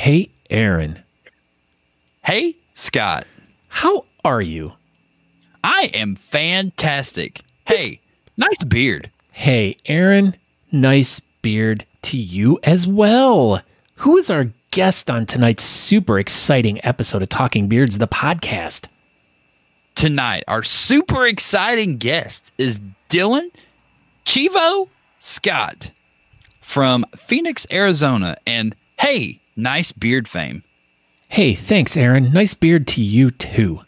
Hey, Aaron. Hey, Scott. How are you? I am fantastic. Hey, nice beard. Hey, Aaron. Nice beard to you as well. Who is our guest on tonight's super exciting episode of Talking Beards, the podcast? Tonight, our super exciting guest is Dillon Scott from Phoenix, Arizona. And hey, nice beard fame. Hey, thanks, Aaron. Nice beard to you, too.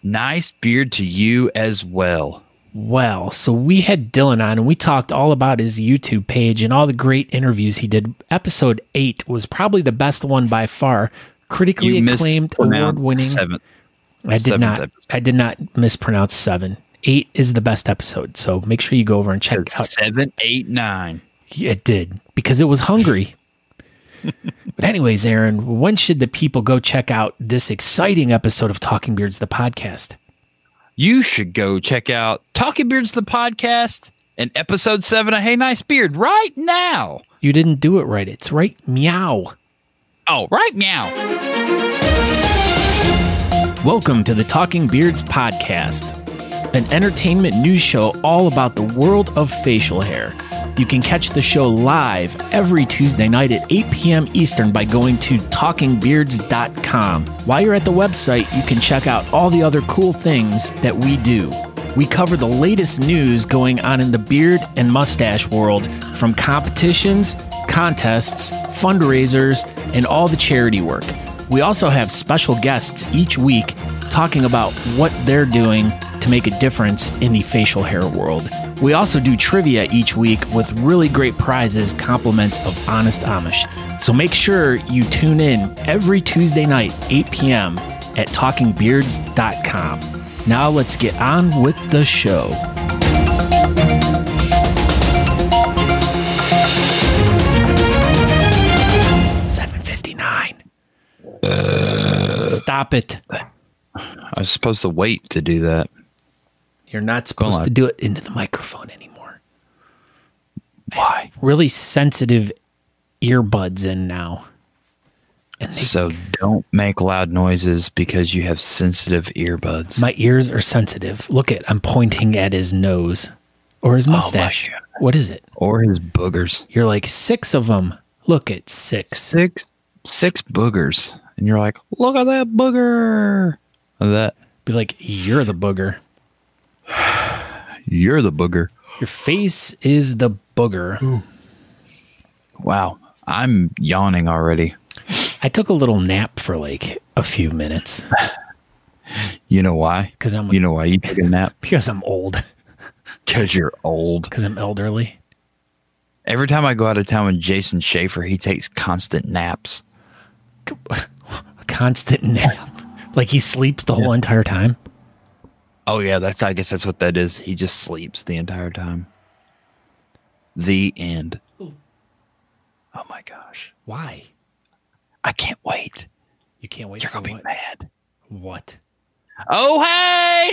Nice beard to you as well. Well, so we had Dillon on and we talked all about his YouTube page and all the great interviews he did. Episode 8 was probably the best one by far. Critically acclaimed, award-winning. I did not mispronounce 7. 8 is the best episode, so make sure you go over and check it out. 7, 8, 9. Yeah, it did, because it was hungry. But anyways, Aaron, when should the people go check out this exciting episode of Talking Beards, the podcast? You should go check out Talking Beards, the podcast, and episode 7 of Hey Nice Beard right now. You didn't do it right. It's right meow. Oh, right meow. Welcome to the Talking Beards podcast, an entertainment news show all about the world of facial hair. You can catch the show live every Tuesday night at 8 p.m. Eastern by going to talkingbeards.com. While you're at the website, you can check out all the other cool things that we do. We cover the latest news going on in the beard and mustache world, from competitions, contests, fundraisers, and all the charity work. We also have special guests each week talking about what they're doing to make a difference in the facial hair world. We also do trivia each week with really great prizes, compliments of Honest Amish. So make sure you tune in every Tuesday night, 8 p.m. at talkingbeards.com. Now let's get on with the show. Stop it. I was supposed to wait to do that. You're not supposed to do it into the microphone anymore. Why? Really sensitive earbuds in now. So don't make loud noises because you have sensitive earbuds. My ears are sensitive. Look I'm pointing at his nose. Or his mustache. Oh, what is it? Or his boogers. You're like 6 of them. Look at 6. Six boogers. And you're like, look at that booger. That. Be like, you're the booger. You're the booger. Your face is the booger. Ooh. Wow. I'm yawning already. I took a little nap for like a few minutes. You know why? You know why you took a nap? Because I'm old. Because you're old. Because I'm elderly. Every time I go out of town with Jason Schaefer, he takes constant naps. A constant nap? Like he sleeps the whole entire time? Oh yeah, I guess that's what that is. He just sleeps the entire time. The end. Oh my gosh. Why? I can't wait. You can't wait. You're gonna be mad. What? Oh hey!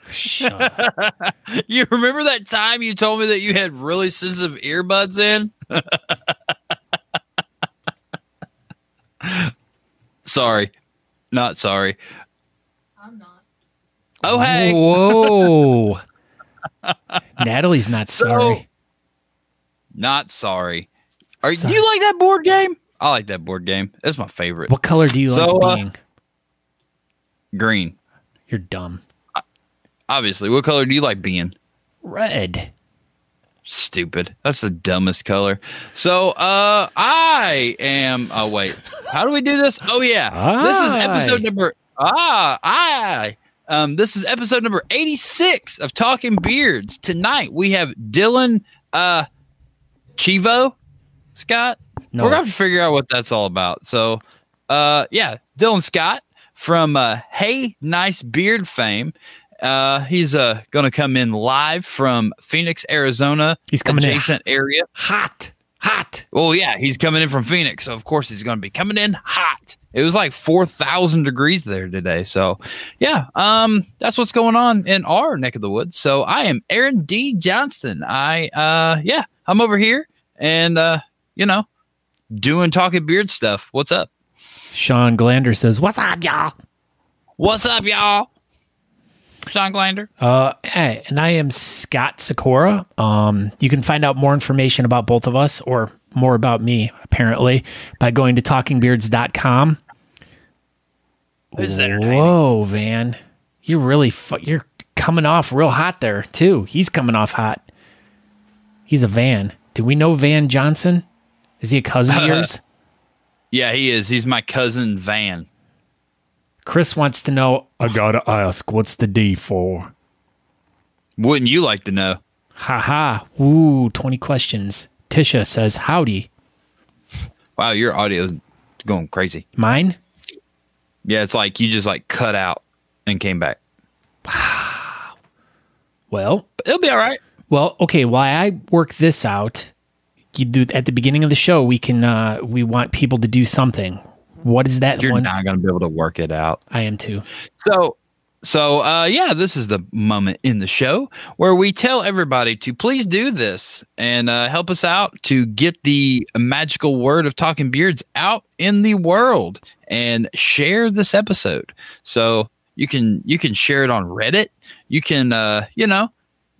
Shut up. You remember that time you told me that you had really sensitive earbuds in? Sorry. Not sorry. I'm not. Oh, hey. Whoa. Natalie's not sorry. Not sorry. Do you like that board game? I like that board game. It's my favorite. What color do you like being? Green. You're dumb. Obviously. What color do you like being? Red. Stupid. That's the dumbest color. So, I am... Oh, wait. How do we do this? Oh, yeah. This is episode number... This is episode number 86 of Talking Beards. Tonight, we have Dillon Scott. No. We're going to have to figure out what that's all about. So, Dillon Scott from Hey Nice Beard fame. He's going to come in live from Phoenix, Arizona. He's coming adjacent area. Hot. Oh yeah, he's coming in from Phoenix, so of course he's going to be coming in hot. It was like 4,000 degrees there today. So yeah, that's what's going on in our neck of the woods. So I am Aaron D. Johnston. I'm over here and doing Talking Beard stuff. What's up? Sean Glander says, "What's up, y'all?" What's up, y'all? Sean Glander. Hey, and I am Scott Sikora. You can find out more information about both of us, or more about me, apparently, by going to talkingbeards.com. This is entertaining. Whoa, Van. You're really you're coming off real hot there, too. He's coming off hot. He's a Van. Do we know Van Johnson? Is he a cousin of yours? Yeah, he is. He's my cousin Van. Chris wants to know, I gotta ask, what's the D for? Wouldn't you like to know? Haha. Ooh, 20 questions. Tisha says, howdy. Wow, your audio is going crazy. Mine? Yeah, it's like you just like cut out and came back. Well, But it'll be all right. Well, okay. While I work this out, you do at the beginning of the show. We can. We want people to do something. What is that? You're not going to be able to work it out. I am too. Yeah, this is the moment in the show where we tell everybody to please do this and help us out to get the magical word of Talking Beards out in the world and share this episode. So you can share it on Reddit. You can,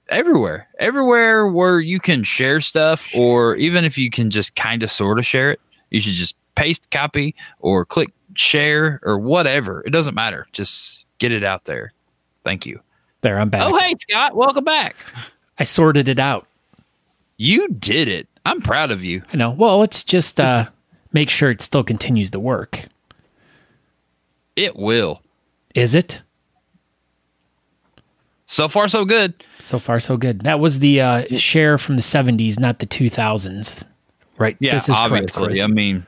everywhere where you can share stuff, or even if you can just kind of sort of share it, you should just paste copy or click share or whatever. It doesn't matter. Just get it out there. Thank you. There, I'm back. Oh, hey, Scott. Welcome back. I sorted it out. You did it. I'm proud of you. I know. Well, let's just make sure it still continues to work. It will. Is it? So far, so good. So far, so good. That was the share from the 70s, not the 2000s. Right? Yeah, this is obviously. correct, Chris. I mean,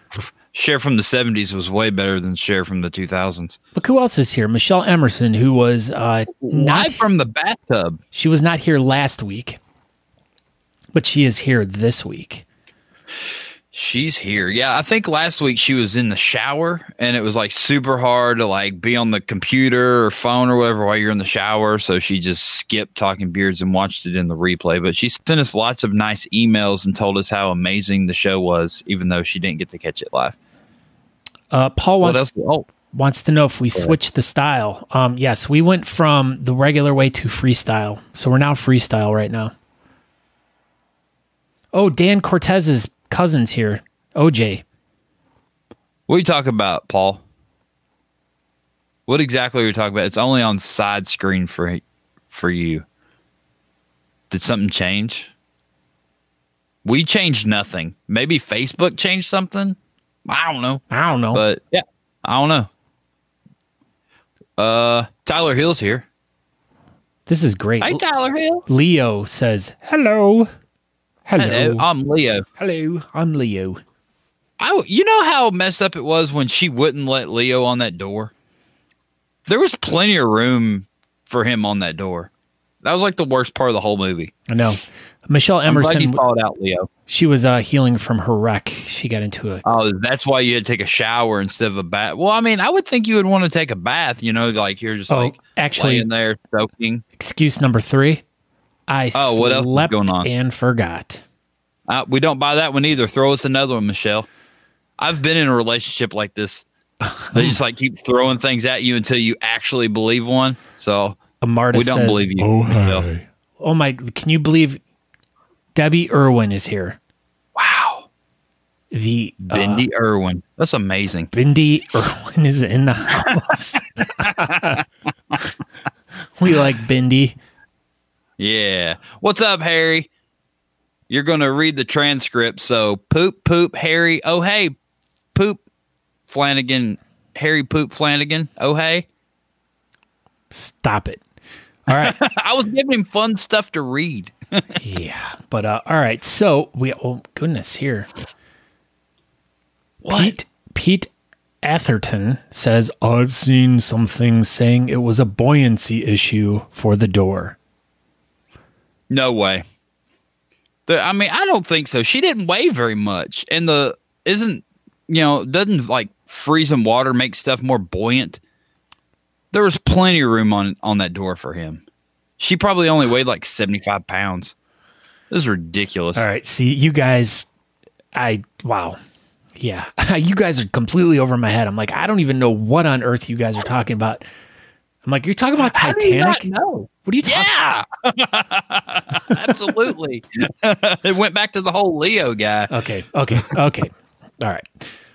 share from the 70s was way better than share from the 2000s. Look who else is here. Michelle Emerson, who was Live from the bathtub. She was not here last week, but she is here this week. She's here. Yeah, I think last week she was in the shower, and it was like super hard to like be on the computer or phone or whatever while you're in the shower. So she just skipped Talking Beards and watched it in the replay. But she sent us lots of nice emails and told us how amazing the show was, even though she didn't get to catch it live. Paul wants to know if we switched the style. Yes, we went from the regular way to freestyle. So we're now freestyle right now. Oh, Dan Cortez's cousin's here. OJ. What are you talking about, Paul? What exactly are you talking about? It's only on side screen for you. Did something change? We changed nothing. Maybe Facebook changed something? I don't know. But yeah, I don't know. Tyler Hill's here. This is great. Hi, Tyler Hill. Leo says, hello. Hello, I'm Leo. Hello, I'm Leo. You know how messed up it was when she wouldn't let Leo on that door? There was plenty of room for him on that door. That was like the worst part of the whole movie. I know. Michelle Emerson. I'm glad you called out, Leo. She was healing from her wreck. She got into it. Oh, that's why you had to take a shower instead of a bath. Well, I mean, I would think you would want to take a bath, like you're just actually laying there soaking. Excuse number 3. What else is going on? And forgot. We don't buy that one either. Throw us another one, Michelle. I've been in a relationship like this. They just keep throwing things at you until you actually believe one. So Amarta we don't says, believe you. Oh, Michelle. Oh my! Can you believe Debbie Irwin is here? Wow. The Bindi Irwin. That's amazing. Bindi Irwin is in the house. We like Bindi. Yeah. What's up, Harry? You're going to read the transcript. So poop, Harry. Oh, hey, poop Flanagan. Harry poop Flanagan. Oh, hey. Stop it. All right. I was giving him fun stuff to read. Yeah. But all right. So oh goodness here. What? Pete Atherton says, I've seen some things saying it was a buoyancy issue for the door. No way. I mean, I don't think so. She didn't weigh very much. And doesn't freezing water make stuff more buoyant? There was plenty of room on that door for him. She probably only weighed 75 pounds. This is ridiculous. All right. See, you guys, wow. Yeah, you guys are completely over my head. I'm like, I don't even know what on earth you guys are talking about. I'm like, you're talking about Titanic? No. What are you talking? Yeah, absolutely. It went back to the whole Leo guy. Okay. All right.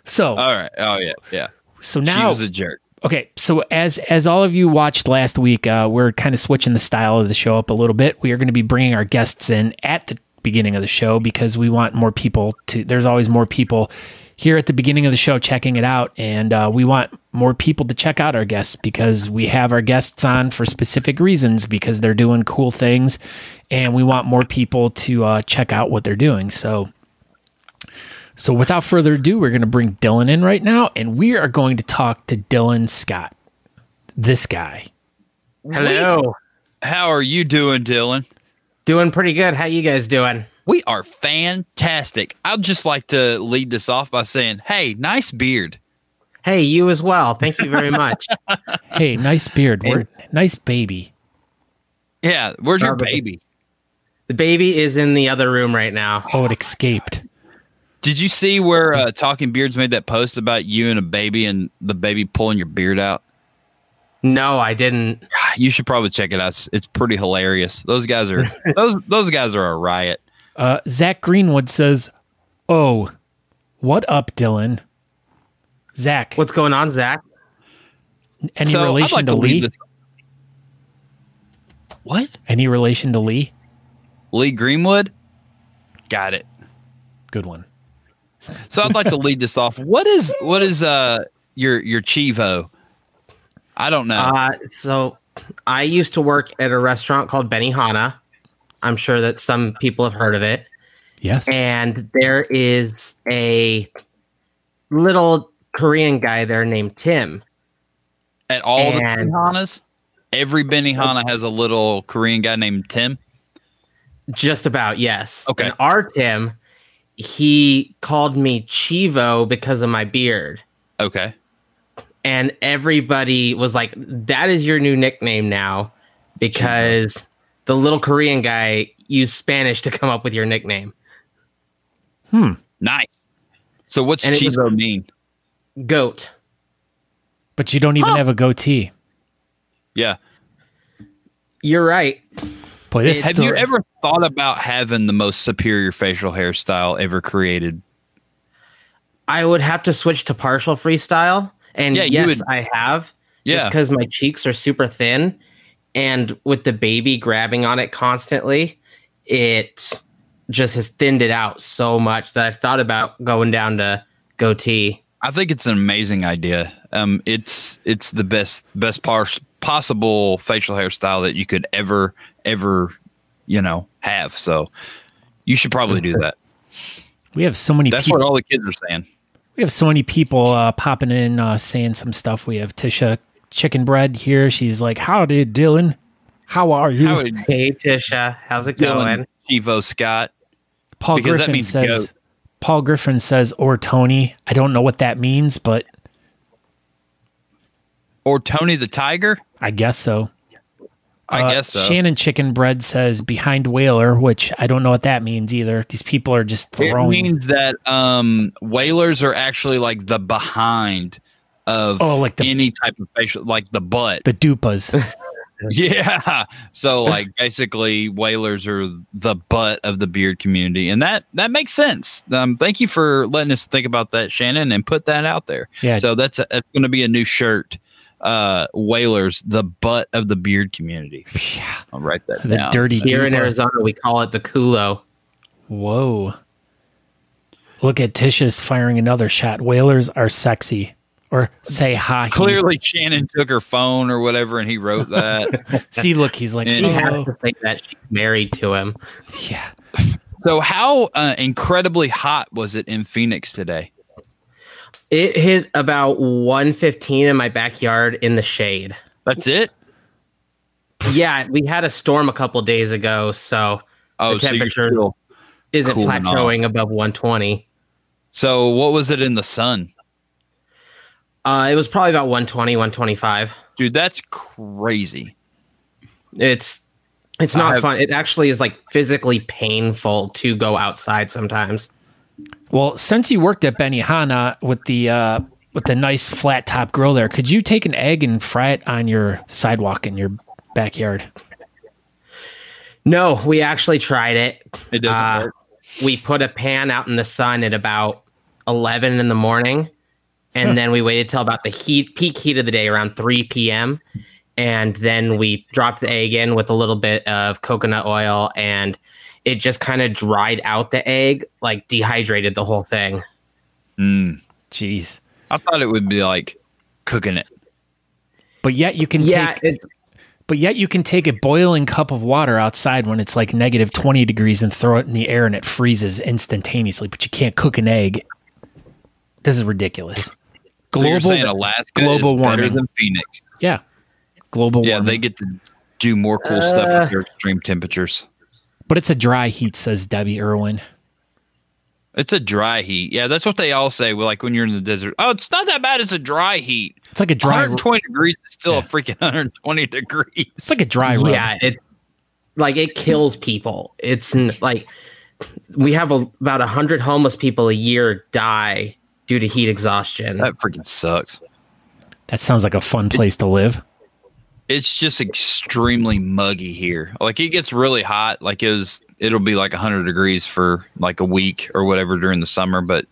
So, All right. Oh yeah. So now she was a jerk. Okay, so as all of you watched last week, we're kind of switching the style of the show up a little bit. We are going to be bringing our guests in at the beginning of the show because we want more people to. There's always more people here at the beginning of the show checking it out, and we want more people to check out our guests because we have our guests on for specific reasons because they're doing cool things, and we want more people to check out what they're doing. So without further ado, we're going to bring Dillon in right now, and we are going to talk to Dillon Scott, this guy. Hello. How are you doing, Dillon? Doing pretty good. How you guys doing? We are fantastic. I'd just like to lead this off by saying, hey, nice beard. Hey, you as well. Thank you very much. Hey, nice beard. Nice baby. Yeah, where's your baby? The baby is in the other room right now. Oh, it escaped. Did you see where Talking Beards made that post about you and a baby and the baby pulling your beard out? No, I didn't. You should probably check it out. It's pretty hilarious. Those guys are those guys are a riot. Zach Greenwood says, "Oh, what up, Dillon?" Zach, what's going on, Zach? Any relation to Lee? What? Any relation to Lee? Lee Greenwood? Got it. Good one. So I'd like to lead this off. What is your Chivo? I don't know. So I used to work at a restaurant called Benihana. I'm sure that some people have heard of it. Yes. And there is a little Korean guy there named Tim. At all the Benihanas? Every Benihana has a little Korean guy named Tim? Just about, yes. Okay. And our Tim, he called me Chivo because of my beard. Okay. And everybody was like, that is your new nickname now because the little Korean guy used Spanish to come up with your nickname. Nice. So what's Chivo mean? Goat. But you don't even have a goatee. Yeah. You're right. Boy, have you ever thought about having the most superior facial hairstyle ever created? I would have to switch to partial freestyle. And yes, I have. Yeah. Just because my cheeks are super thin. And with the baby grabbing on it constantly, it just has thinned it out so much that I've thought about going down to goatee. I think it's an amazing idea. It's the best possible facial hairstyle that you could ever have. So you should probably do that. We have so many. That's what all the kids are saying. We have so many people popping in, saying some stuff. We have Tisha Chicken Bread here. She's like, "Howdy, Dillon. How are you?" Hey, Tisha. How's it going? Chivo Scott. Paul Griffin says, "Or Tony." I don't know what that means, but or Tony the Tiger. I guess so. I guess so. Shannon Chicken Bread says behind Whaler, which I don't know what that means either. These people are just throwing. It means that whalers are actually like the behind of any type of facial, like the butt. The dupas. Yeah. So like basically whalers are the butt of the beard community. And that makes sense. Thank you for letting us think about that, Shannon, and put that out there. Yeah. So that's going to be a new shirt. Whalers, the butt of the beard community. Yeah. I'll write that down. Dirty Here in Arizona, we call it the culo. Whoa. Look at Tisha's firing another shot. Whalers are sexy. Or say hi. Clearly Shannon took her phone or whatever and he wrote that. See, look, he's like, she has to think that she's married to him. Yeah. So how incredibly hot was it in Phoenix today? It hit about 115 in my backyard in the shade. That's it? Yeah, we had a storm a couple days ago, so the temperature isn't plateauing above 120. So what was it in the sun? It was probably about 120, 125. Dude, that's crazy. It's not fun. It actually is like physically painful to go outside sometimes. Well, since you worked at Benihana with the nice flat top grill there, could you take an egg and fry it on your sidewalk in your backyard? No, we actually tried it. It doesn't work. We put a pan out in the sun at about 11 in the morning, and then we waited till about the peak heat of the day, around 3 p.m., and then we dropped the egg in with a little bit of coconut oil, and it just kind of dried out the egg, like dehydrated the whole thing. Jeez. I thought it would be like cooking it. But yet you can take a boiling cup of water outside when it's like negative 20 degrees and throw it in the air and it freezes instantaneously, but you can't cook an egg. This is ridiculous. So you're saying Alaska global is warming. better than Phoenix? Yeah. Global warming. Yeah, they get to do more cool stuff with their extreme temperatures. But it's a dry heat, says Debbie Irwin. It's a dry heat. Yeah, that's what they all say. Like when you're in the desert. Oh, it's not that bad. It's a dry heat. It's like a dry 120 degrees is still a freaking 120 degrees. It's like a dry rub. Yeah, it's like it kills people. It's like we have about 100 homeless people a year die due to heat exhaustion. That freaking sucks. That sounds like a fun place to live. It's just extremely muggy here. Like it gets really hot. Like it'll be like 100 degrees for like a week or whatever during the summer. But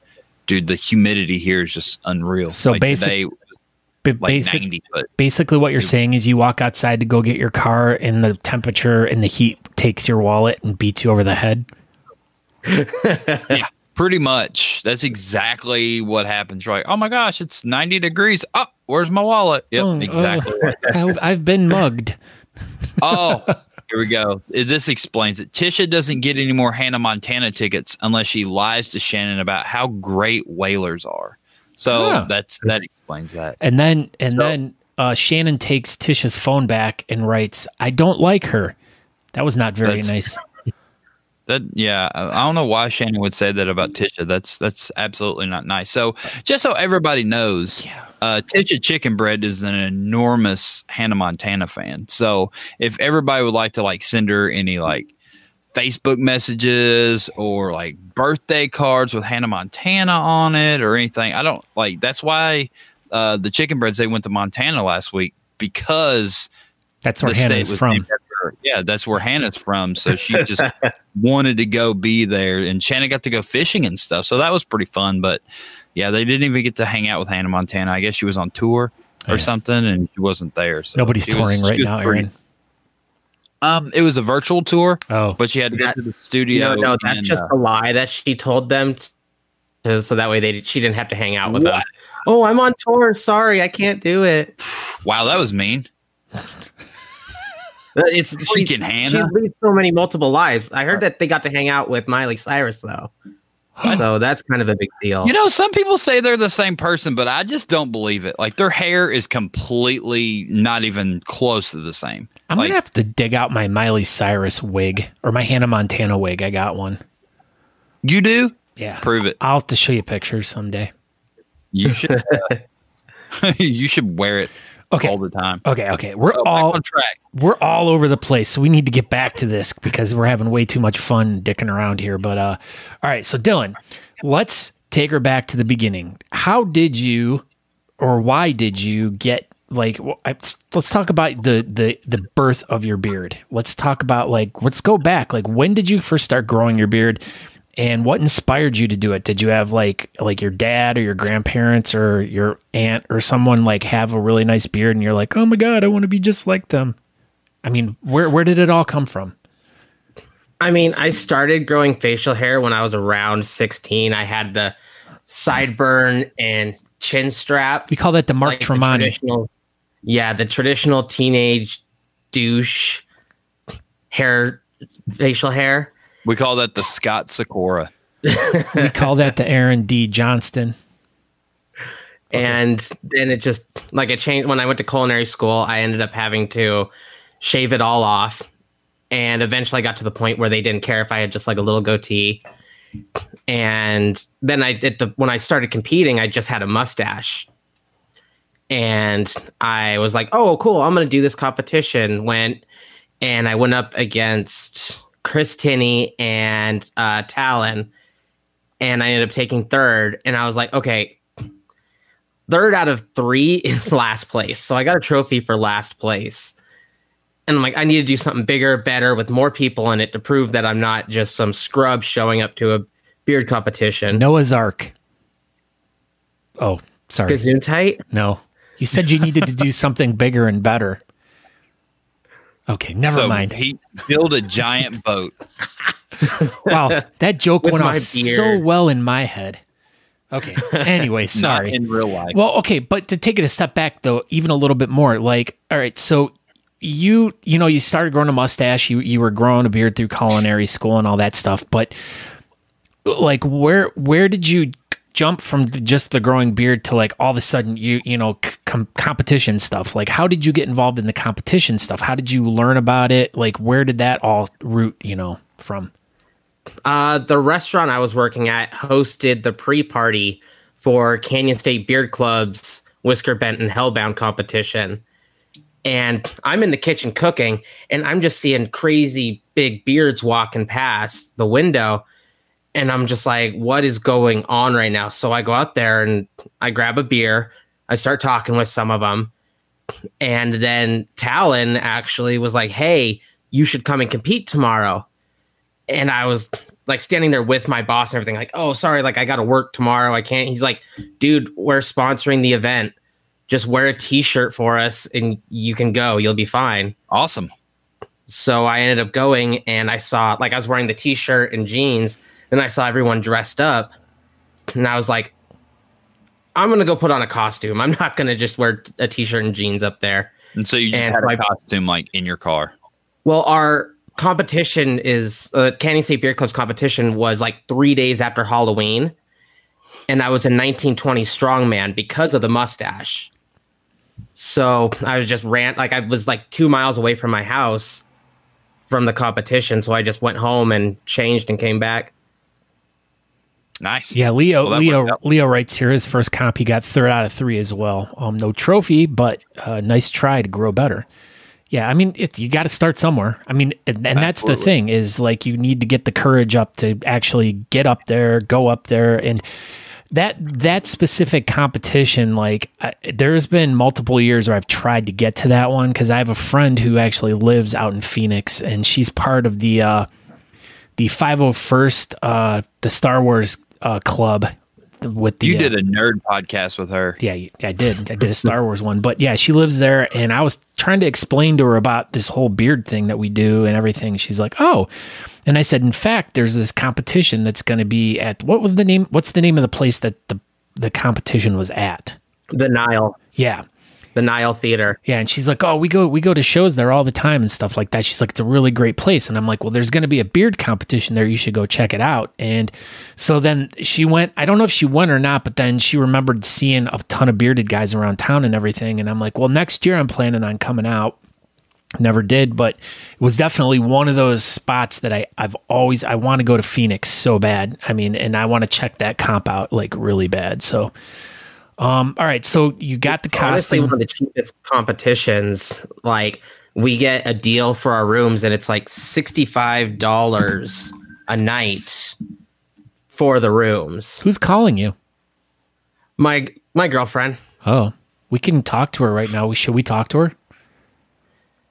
dude, the humidity here is just unreal. So like today, like 90. But basically, what you're saying is you walk outside to go get your car, and the temperature and the heat takes your wallet and beats you over the head. Yeah, pretty much. That's exactly what happens. You're like, oh my gosh, it's 90 degrees. Oh, where's my wallet? Yep, exactly. I've been mugged. Oh, here we go. This explains it. Tisha doesn't get any more Hannah Montana tickets unless she lies to Shannon about how great whalers are. So that explains that. And then Shannon takes Tisha's phone back and writes, "I don't like her." That was not very nice. I don't know why Shannon would say that about Tisha. That's absolutely not nice. So just so everybody knows, Tisha Chicken Bread is an enormous Hannah Montana fan. So if everybody would like to like send her any like Facebook messages or like birthday cards with Hannah Montana on it or anything, I don't like. That's why the Chicken Breads, they went to Montana last week because that's where Hannah's from. Yeah, that's where Hannah's from. So she just wanted to go be there, and Shannon got to go fishing and stuff. So that was pretty fun. But yeah, they didn't even get to hang out with Hannah Montana. I guess she was on tour or something, and she wasn't there. So nobody's touring right now, Aaron. It was a virtual tour. Oh, but she had to go to the studio. No, that's just a lie that she told them, so that way she didn't have to hang out with them. Oh, I'm on tour. Sorry, I can't do it. Wow, that was mean. It's freaking Hannah. She leads so many multiple lives. I heard that they got to hang out with Miley Cyrus though, so that's kind of a big deal. You know, some people say they're the same person, but I just don't believe it. Like their hair is completely not even close to the same. I'm gonna have to dig out my Miley Cyrus wig or my Hannah Montana wig. I got one. You do? Yeah. Prove it. I'll have to show you pictures someday. You should. You should wear it. Okay. All the time. Okay. We're all on track. We're all over the place, so we need to get back to this because we're having way too much fun dicking around here. But all right, so Dillon, let's take her back to the beginning. How did you, or why did you get like? Let's talk about the birth of your beard. Let's talk about let's go back. Like, when did you first start growing your beard? And what inspired you to do it? Did you have like your dad or your grandparents or your aunt or someone like have a really nice beard and you're like, oh my God, I want to be just like them? I mean, where did it all come from? I mean, I started growing facial hair when I was around 16. I had the sideburn and chin strap. We call that the Mark Tremonti. The traditional teenage douche facial hair. We call that the Scott Sakura. We call that the Aaron D. Johnston. And then it just, it changed. When I went to culinary school, I ended up having to shave it all off. And eventually I got to the point where they didn't care if I had just a little goatee. And then when I started competing, I just had a mustache. And I was like, oh, cool, I'm going to do this competition. And I went up against Chris Tinney and Talon, and I ended up taking third. And I was like, okay, third out of 3 is last place. So I got a trophy for last place. And I'm like, I need to do something bigger, better, with more people in it to prove that I'm not just some scrub showing up to a beard competition. Noah's Ark. Oh, sorry. Gesundheit? No. You said you needed to do something bigger and better. Okay, never mind. He built a giant boat. Wow, that joke With went my off beard. so well in my head. Okay, anyway, sorry. Not in real life. Well, okay, but to take it a step back, though, even a little bit more, like, all right, so you started growing a mustache, you were growing a beard through culinary school and all that stuff, but, like, where did you jump from just the growing beard to, like, all of a sudden, competition stuff? Like, how did you get involved in the competition stuff? How did you learn about it? Like, where did that all root, from? The restaurant I was working at hosted the pre-party for Canyon State Beard Club's Whisker Bent and Hellbound competition. And I'm in the kitchen cooking, and I'm just seeing crazy big beards walking past the window. And I'm just like, what is going on right now? So I go out there and I grab a beer. I start talking with some of them. And then Talon actually was like, hey, you should come and compete tomorrow. And I was like standing there with my boss and everything, like, oh, sorry, like I got to work tomorrow. I can't. He's like, dude, we're sponsoring the event. Just wear a t-shirt for us and you can go. You'll be fine. Awesome. So I ended up going, and I saw, like, I was wearing the t-shirt and jeans, and I saw everyone dressed up. And I was like, I'm going to go put on a costume. I'm not going to just wear a t-shirt and jeans up there. And so you just had a costume like in your car. Well, our competition is Canyon State Beer Club's competition was like 3 days after Halloween, and I was a 1920 strongman because of the mustache. So I was just I was like 2 miles away from my house from the competition, so I just went home and changed and came back. Nice. Yeah, Leo writes here his first comp, he got 3rd out of 3 as well. No trophy, but nice try to grow better. Yeah, I mean, you got to start somewhere. I mean, and that's the thing is, like, you need to get the courage up to actually get up there, go up there. And that specific competition, like, there's been multiple years where I've tried to get to that one because I have a friend who actually lives out in Phoenix, and she's part of the 501st, the Star Wars club. You did a nerd podcast with her. Yeah, I did. I did a Star Wars one. But yeah, she lives there, and I was trying to explain to her about this whole beard thing that we do and everything. She's like, oh. And I said, in fact, there's this competition that's going to be at, what's the name of the place that the competition was at? The Nile. Yeah. The Nile Theater. Yeah, and she's like, oh, we go to shows there all the time and stuff like that. She's like, it's a really great place. And I'm like, well, there's going to be a beard competition there. You should go check it out. And so then she went, I don't know if she went or not, but then she remembered seeing a ton of bearded guys around town and everything. And I'm like, well, next year I'm planning on coming out. Never did, but it was definitely one of those spots that I want to go to Phoenix so bad. I mean, and I want to check that comp out like really bad. So, all right. So you got the costume. Honestly, one of the cheapest competitions. Like, we get a deal for our rooms, and it's like $65 a night for the rooms. Who's calling you? My girlfriend. Oh, we can talk to her right now. Should we talk to her?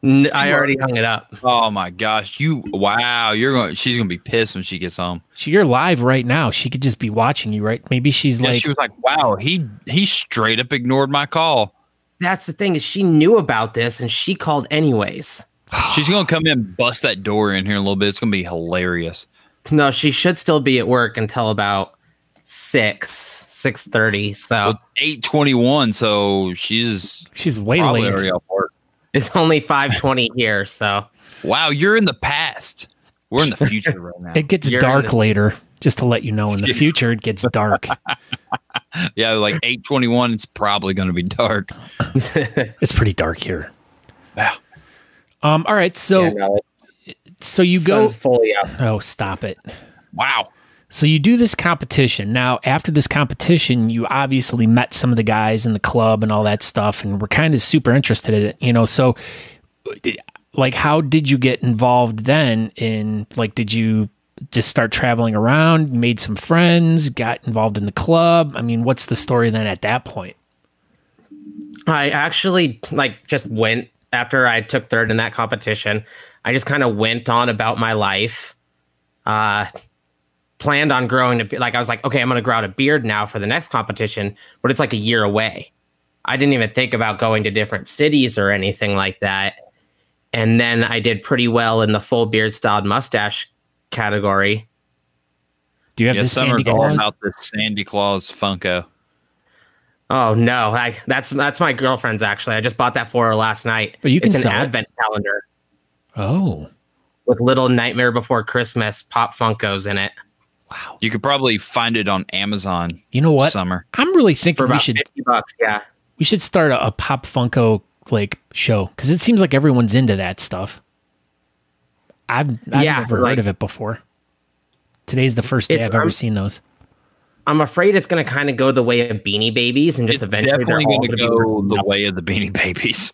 I already hung it up. Oh my gosh! She's gonna be pissed when she gets home. You're live right now. She could just be watching you, right? Maybe she was like, wow, he straight up ignored my call. That's the thing, is she knew about this and she called anyways. She's gonna come in and bust that door in here in a little bit. It's gonna be hilarious. No, she should still be at work until about 6:30. So 8:21. So she's way late. Already off work. It's only 5:20 here, so. Wow, you're in the past. We're in the future right now. It gets dark later, just to let you know. In the future, it gets dark. Yeah, like 8:21, it's probably going to be dark. It's pretty dark here. Wow. All right, so you go. Sun's fully out. Oh, stop it! Wow. So you do this competition. Now, after this competition, you obviously met some of the guys in the club and all that stuff, and were kind of super interested in it, So, like, how did you get involved then? Did you just start traveling around, made some friends, got involved in the club? I mean, what's the story then at that point? I actually just went after I took third in that competition. I just kind of went on about my life. Planned on growing I was like, okay, I'm going to grow out a beard now for the next competition, but it's like a year away. I didn't even think about going to different cities or anything like that. And then I did pretty well in the full beard styled mustache category. Do you have the Sandy Claus? About the Sandy Claus Funko. Oh no, that's my girlfriend's actually. I just bought that for her last night. But you can it's an sell advent calendar. Oh. With little Nightmare Before Christmas pop Funkos in it. Wow. You could probably find it on Amazon. You know what? Summer. I'm really thinking for about we should $50, yeah. We should start a pop Funko show, because it seems like everyone's into that stuff. I've never heard of it before. Today's the first day I've ever seen those. I'm afraid it's going to kind of go the way of Beanie Babies, and just eventually they're all going to go the way of the Beanie Babies.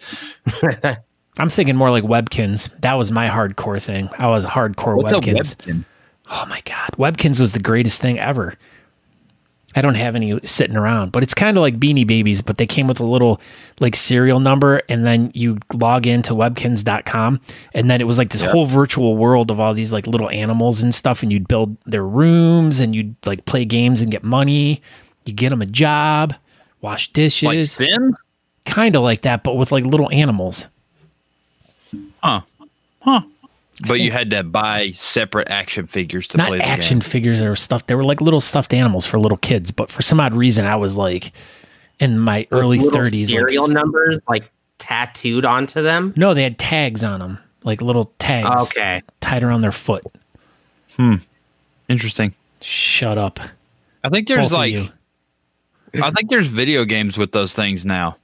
I'm thinking more like Webkins. That was my hardcore thing. I was hardcore What's Webkins. A Webkin? Oh my God. Webkins was the greatest thing ever. I don't have any sitting around, but it's kind of like Beanie Babies, but they came with a little serial number, and then you log into webkins.com, and then it was like this whole virtual world of all these little animals and stuff, and you'd build their rooms, and you'd play games and get money. You get them a job, wash dishes. Like Sims? Kind of like that, but with little animals. Huh. But you had to buy separate action figures to play the game. Not action figures or stuff. They were like little stuffed animals for little kids. But for some odd reason, I was in my early 30s. Serial numbers tattooed onto them? No, they had tags on them. Little tags. Okay. Tied around their foot. Interesting. Shut up. I think there's I think there's video games with those things now.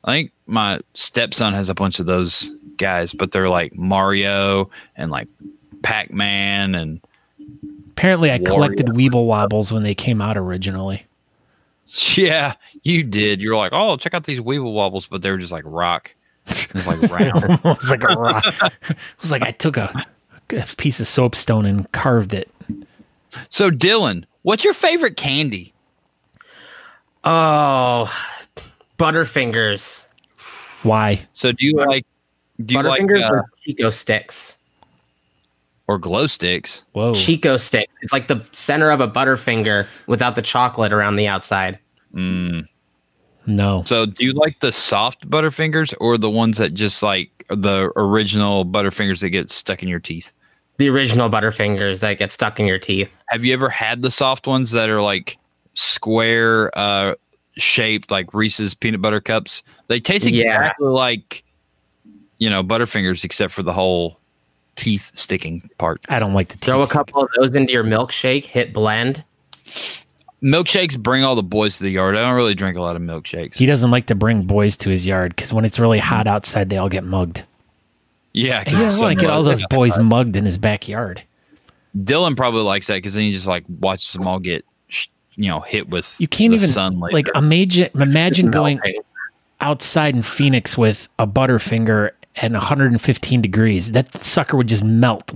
I think my stepson has a bunch of those guys, but they're like Mario and Pac-Man and apparently I collected Weeble Wobbles when they came out originally. Yeah, you did. You're like, oh, check out these Weeble Wobbles, but they were just like rock. It was round. It was like a rock. It was I took a piece of soapstone and carved it. So Dillon, what's your favorite candy? Oh, Butterfingers. Why? So do you like Butterfingers or Chico sticks? Or glow sticks? Whoa. Chico sticks. It's like the center of a Butterfinger without the chocolate around the outside. No. So do you like the soft Butterfingers or the ones that just the original Butterfingers that get stuck in your teeth? The original Butterfingers that get stuck in your teeth. Have you ever had the soft ones that are square shaped, like Reese's peanut butter cups? They taste exactly like Butterfingers, except for the whole teeth sticking part. I don't like the teeth. Throw a couple of those into your milkshake, hit blend. Milkshakes bring all the boys to the yard. I don't really drink a lot of milkshakes. He doesn't like to bring boys to his yard because when it's really hot outside, they all get mugged. Yeah. He doesn't want to get all those boys mugged in his backyard. Dillon probably likes that because then he just watches them all get hit with you can't even sun later. Imagine going outside in Phoenix with a Butterfinger at 115 degrees. That sucker would just melt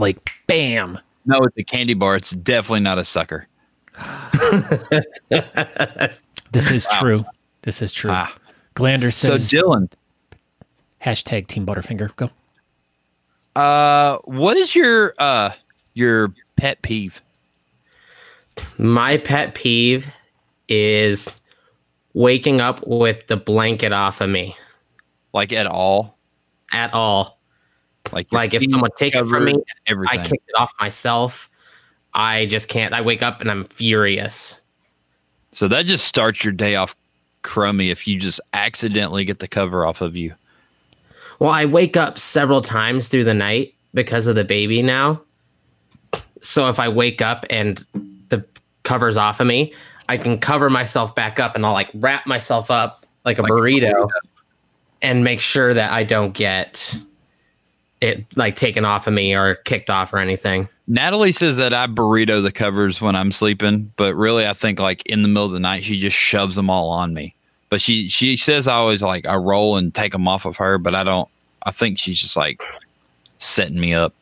bam. No, it's a candy bar. It's definitely not a sucker. This is true. This is true. Glander says. So Dillon. Hashtag Team Butterfinger. Go. What is your pet peeve? My pet peeve is waking up with the blanket off of me. At all? At all. If someone takes it from me, everything. I kicked it off myself. I just can't. I wake up and I'm furious. So that just starts your day off crummy if you just accidentally get the cover off of you. Well, I wake up several times through the night because of the baby now. So if I wake up and the cover's off of me, I can cover myself back up and I'll wrap myself up like a burrito and make sure that I don't get it taken off of me or kicked off or anything. Natalie says that I burrito the covers when I'm sleeping, but really I think in the middle of the night she just shoves them all on me. But she says I always I roll and take them off of her, but I don't. I think she's just setting me up.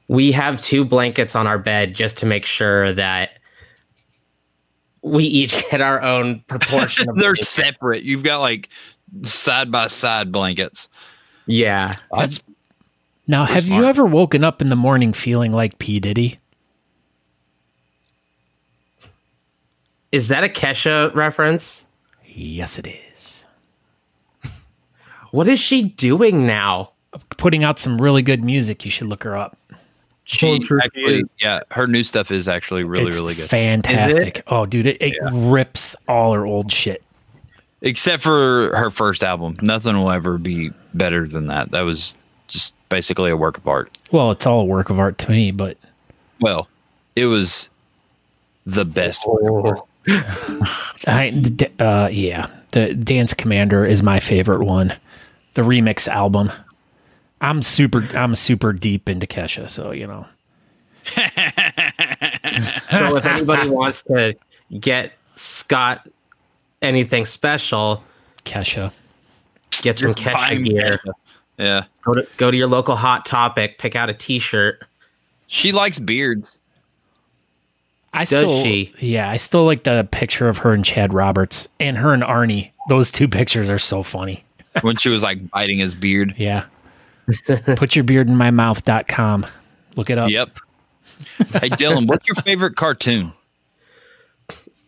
We have 2 blankets on our bed just to make sure that we each get our own proportion. They're separate. You've got like side by side blankets. Yeah. Now, have you ever woken up in the morning feeling like P. Diddy? Is that a Kesha reference? Yes, it is. What is she doing now? Putting out some really good music. You should look her up. She actually, her new stuff is actually really good. Fantastic. Oh, dude, it rips all her old shit. Except for her first album. Nothing will ever be better than that. That was just basically a work of art. Well, it's all a work of art to me, but... Well, it was the best work of art. Yeah. The Dance Commander is my favorite one. The remix album. I'm super deep into Kesha, so you know. So if anybody wants to get Scott anything special, Kesha, get some Kesha gear. Kesha. Yeah. Go to your local Hot Topic, pick out a t-shirt. She likes beards. I still like the picture of her and Chad Roberts and her and Arnie. Those 2 pictures are so funny. When she was like biting his beard. Yeah. Putyourbeardinmymouth.com. Look it up. Yep. Hey, Dylan, what's your favorite cartoon?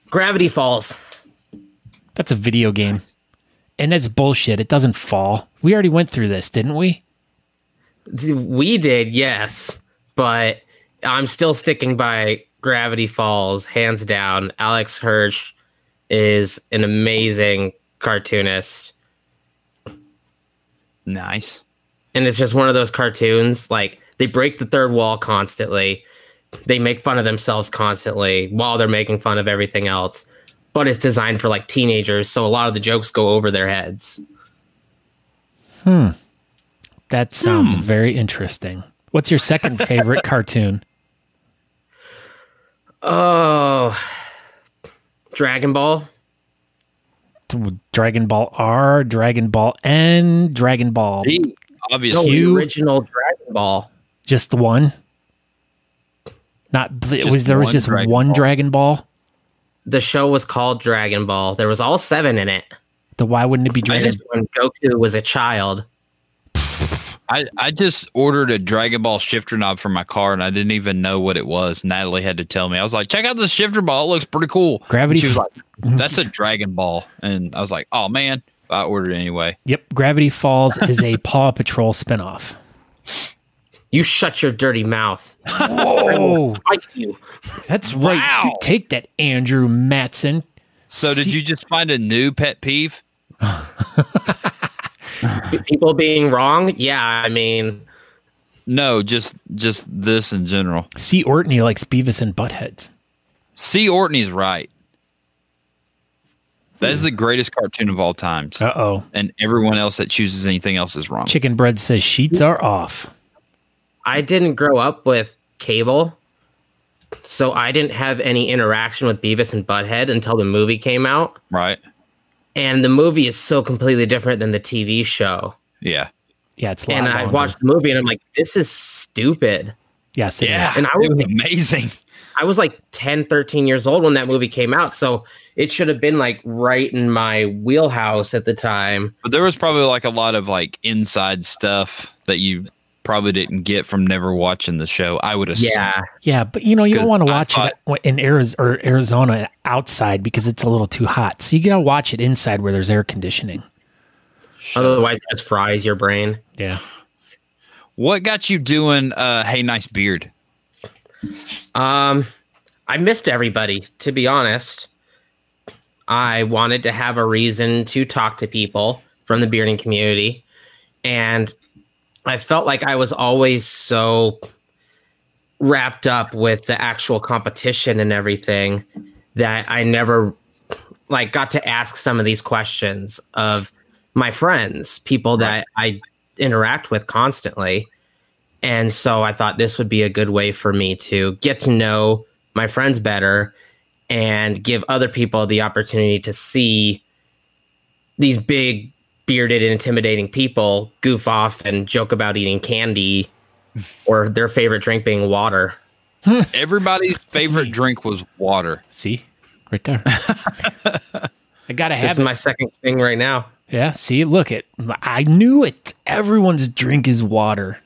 Gravity Falls. That's a video game. And that's bullshit. It doesn't fall. We already went through this, didn't we? We did, yes. But I'm still sticking by Gravity Falls, hands down. Alex Hirsch is an amazing cartoonist. Nice. And it's just one of those cartoons, like, they break the third wall constantly. They make fun of themselves constantly while they're making fun of everything else. But it's designed for, like, teenagers, so a lot of the jokes go over their heads. That sounds very interesting. What's your second favorite cartoon? Oh, Dragon Ball. Dragon Ball R, Dragon Ball N, Dragon Ball. See, obviously, the original Dragon Ball. Just the one. There was just one Dragon Ball. The show was called Dragon Ball. There was all 7 in it. Why wouldn't it be Dragon Ball? When Goku was a child. I just ordered a Dragon Ball shifter knob for my car, and I didn't even know what it was. Natalie had to tell me. I was like, check out this shifter ball. It looks pretty cool. Gravity. She was like, that's a Dragon Ball. And I was like, oh, man. I ordered it anyway. Yep. Gravity Falls is a Paw Patrol spinoff. You shut your dirty mouth. Whoa. Fight you. That's right. Wow. You take that, Andrew Matson. So did you just find a new pet peeve? People being wrong? Yeah, I mean... No, just this in general. C. Ortney likes Beavis and Buttheads. C. Ortney's right. That is the greatest cartoon of all times. Uh-oh. And everyone else that chooses anything else is wrong. Chicken Bread says sheets are off. I didn't grow up with cable, so I didn't have any interaction with Beavis and Butthead until the movie came out. Right. And the movie is so completely different than the TV show. Yeah. Yeah, it's a lot And I watched the movie and I'm like, this is stupid. Yes, it Yeah. is. And It was amazing. I was like 10, 13 years old when that movie came out, so it should have been like right in my wheelhouse at the time. But there was probably like a lot of like inside stuff that you probably didn't get from never watching the show. I would assume. Yeah. Yeah, but you don't want to watch thought- it in Arizona outside because it's a little too hot. So you got to watch it inside where there's air conditioning. Otherwise, it just fries your brain. Yeah. What got you doing Hey Nice Beard? I missed everybody, to be honest. I wanted to have a reason to talk to people from the bearding community. And I felt like I was always so wrapped up with the actual competition and everything that I never like got to ask some of these questions of my friends, people that I interact with constantly. And so I thought this would be a good way for me to get to know my friends better and give other people the opportunity to see these big, bearded, intimidating people goof off and joke about eating candy or their favorite drink being water. Everybody's favorite drink was water. See? Right there. I gotta have This is my second thing right now. Yeah, see, look it. I knew it. Everyone's drink is water.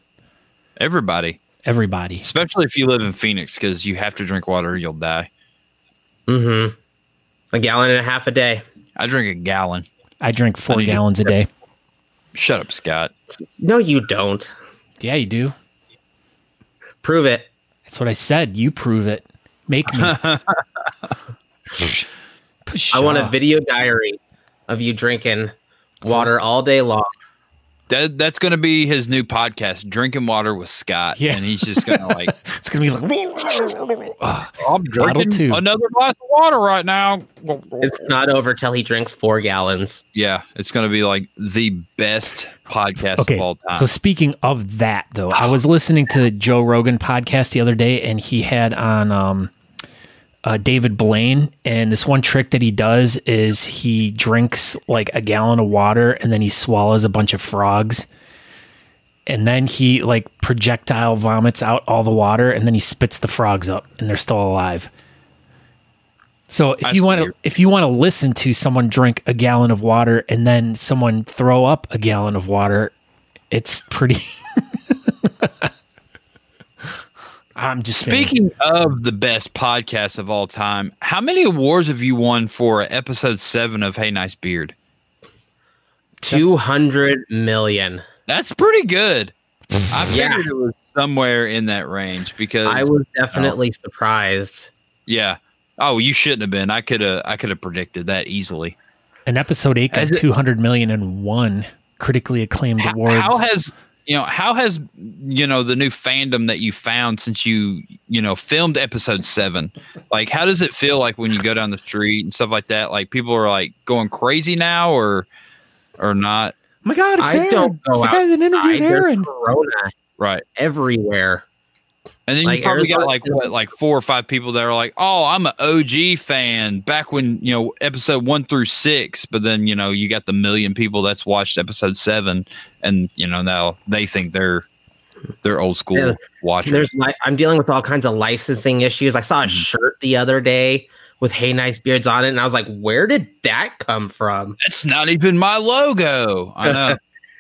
Everybody. Especially if you live in Phoenix, because you have to drink water or you'll die. Mm-hmm. 1.5 gallons a day. I drink a gallon. I drink 4 gallons a day. Shut up, Scott. No, you don't. Yeah, you do. Prove it. That's what I said. You prove it. Make me. I want a video diary of you drinking water all day long. That's going to be his new podcast, Drinking Water with Scott. Yeah. And he's just going to like... It's going to be like... I'm drinking another glass of water right now. It's not over till he drinks 4 gallons. Yeah, it's going to be like the best podcast of all time. So speaking of that, though, I was listening to the Joe Rogan podcast the other day, and he had on... David Blaine, and this one trick that he does is he drinks like a gallon of water and then he swallows a bunch of frogs, and then he like projectile vomits out all the water and then he spits the frogs up and they're still alive. So if you want to listen to someone drink a gallon of water and then someone throw up a gallon of water, it's pretty I'm just Speaking of the best podcast of all time, how many awards have you won for episode 7 of Hey Nice Beard? 200 million. That's pretty good. I figured it was somewhere in that range because I was definitely surprised. Yeah. Oh, you shouldn't have been. I could have predicted that easily. An episode 8 got 200 million and won critically acclaimed awards. How has the new fandom that you found since you filmed episode 7? Like, how does it feel like when you go down the street and stuff like that? Like, people are like going crazy now or not? Oh my God, it's Aaron. Don't go it's the guy that interviewed Aaron. Corona right everywhere. And then you probably got like 4 or 5 people that are like, "Oh, I'm an OG fan back when episode 1 through 6." But then you got the million people that's watched episode 7, and now they think they're old school watchers. I'm dealing with all kinds of licensing issues. I saw a shirt the other day with Hey Nice Beards on it, and I was like, "Where did that come from?" It's not even my logo. I know.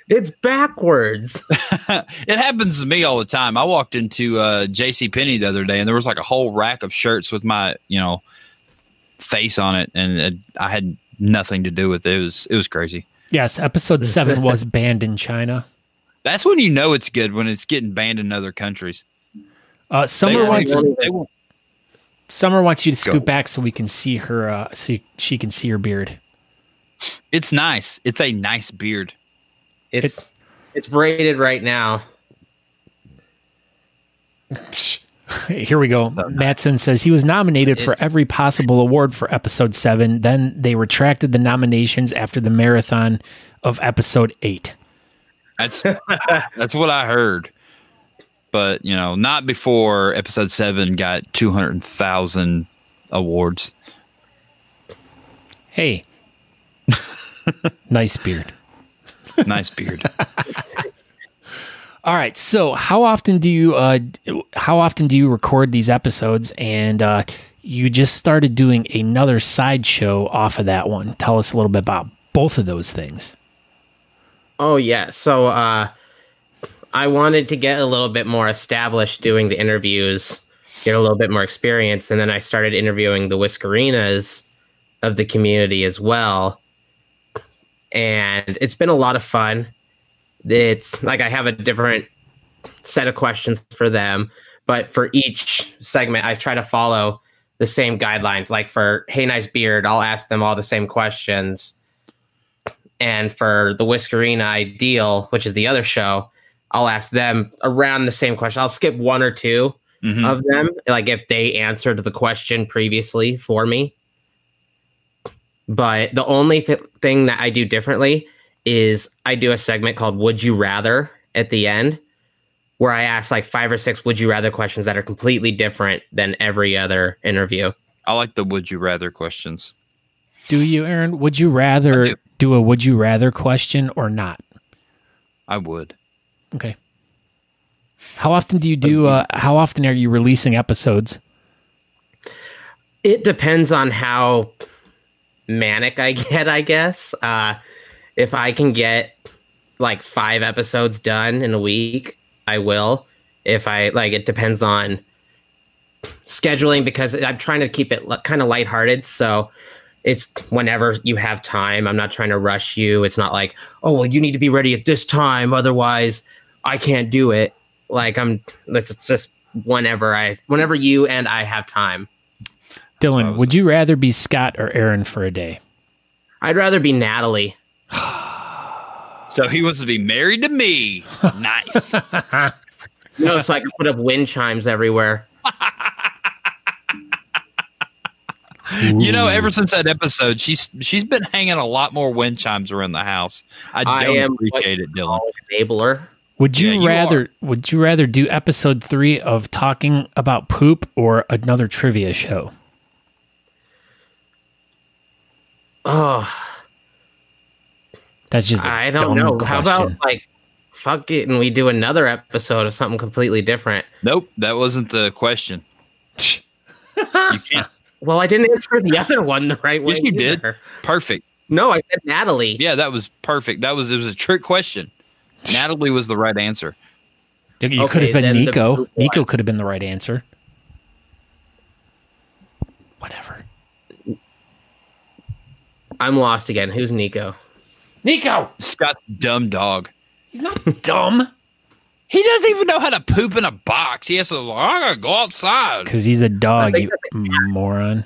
It's backwards. It happens to me all the time. I walked into JCPenney the other day, and there was like a whole rack of shirts with my, face on it, and I had nothing to do with it. It was crazy. Yes, episode 7 was banned in China. That's when you know it's good, when it's getting banned in other countries. Summer wants you to scoot back so we can see her, so she can see her beard. It's nice. It's a nice beard. It's braided right now. Here we go. Mattson says he was nominated for every possible award for episode 7. Then they retracted the nominations after the marathon of episode 8. That's what I heard. But, not before episode 7 got 200,000 awards. Hey. Nice beard. Nice beard. All right. So how often do you record these episodes? And you just started doing another sideshow off of that one. Tell us a little bit about both of those things. Oh yeah. So I wanted to get a little bit more established doing the interviews, get a little bit more experience, and then I started interviewing the Whiskerinas of the community as well. And it's been a lot of fun. It's like I have a different set of questions for them, but for each segment, I try to follow the same guidelines. Like for Hey Nice Beard, I'll ask them all the same questions. And for the Whiskerina Ideal, which is the other show, I'll ask them around the same question. I'll skip 1 or 2 of them, like if they answered the question previously for me. But the only thing that I do differently is I do a segment called Would You Rather at the end, where I ask like 5 or 6 would you rather questions that are completely different than every other interview. I like the would you rather questions. Do you, Aaron? Would you rather do a would you rather question or not? I would. Okay. How often do you do? How often are you releasing episodes? It depends on how manic I get, I guess. If I can get like 5 episodes done in a week, I will. If I like, it depends on scheduling because I'm trying to keep it kind of lighthearted. So it's whenever you have time. I'm not trying to rush you. It's not like, oh, well, you need to be ready at this time. Otherwise, I can't do it. Like it's just whenever you and I have time. Dillon, would you rather be Scott or Aaron for a day? I'd rather be Natalie. So he wants to be married to me. Nice. So I can put up wind chimes everywhere. Ever since that episode, she's been hanging a lot more wind chimes around the house. I don't appreciate it, Dillon. Enabler. Would you rather do episode 3 of talking about poop or another trivia show? Oh, that's just I don't know. Question. How about fuck it, and we do another episode of something completely different? Nope, that wasn't the question. You can't. Well, I didn't answer the other one the right way. Yes, you did. Perfect. No, I said Natalie. Yeah, that was perfect. It was a trick question. Natalie was the right answer. You could have been Nico. Nico could have been the right answer. Whatever. I'm lost again. Who's Nico? Nico! Scott's dumb dog. He's not dumb. He doesn't even know how to poop in a box. He has to, I gotta go outside. Because he's a dog, you moron.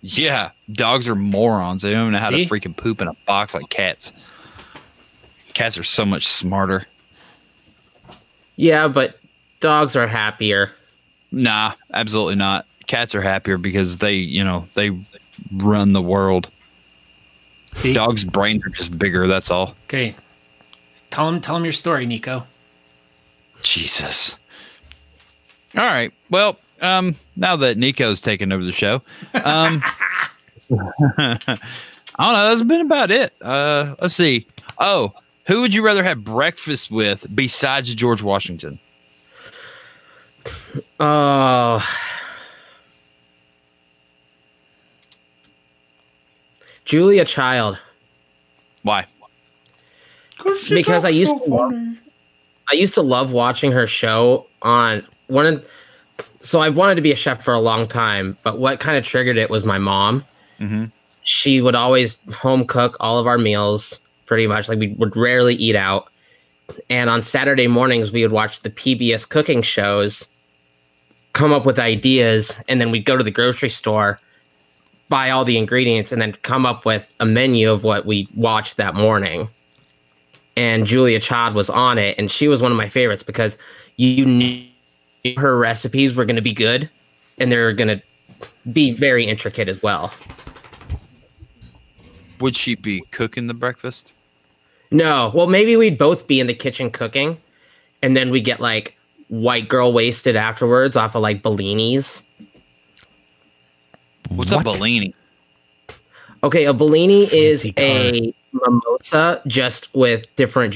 Yeah, dogs are morons. They don't even know how to freaking poop in a box like cats. Cats are so much smarter. Yeah, but dogs are happier. Nah, absolutely not. Cats are happier because they run the world. See? Dogs' brains are just bigger, that's all. Okay. Tell him your story, Nico. Jesus. All right. Well, now that Nico's taken over the show, I don't know. That's been about it. Let's see. Oh, who would you rather have breakfast with besides George Washington? Julia Child. Why? Because I used to love watching her show on so I've wanted to be a chef for a long time, but what kind of triggered it was my mom. Mm-hmm. She would always home cook all of our meals, pretty much. Like, we would rarely eat out. And on Saturday mornings, we would watch the PBS cooking shows, come up with ideas, and then we'd go to the grocery store, buy all the ingredients, and then come up with a menu of what we watched that morning. And Julia Child was on it, and she was one of my favorites because you knew her recipes were going to be good, and they're going to be very intricate as well. Would she be cooking the breakfast? No. Well, maybe we'd both be in the kitchen cooking, and then we get like white girl wasted afterwards off of like Bellinis. What's a Bellini? Okay, a Bellini is a mimosa just with different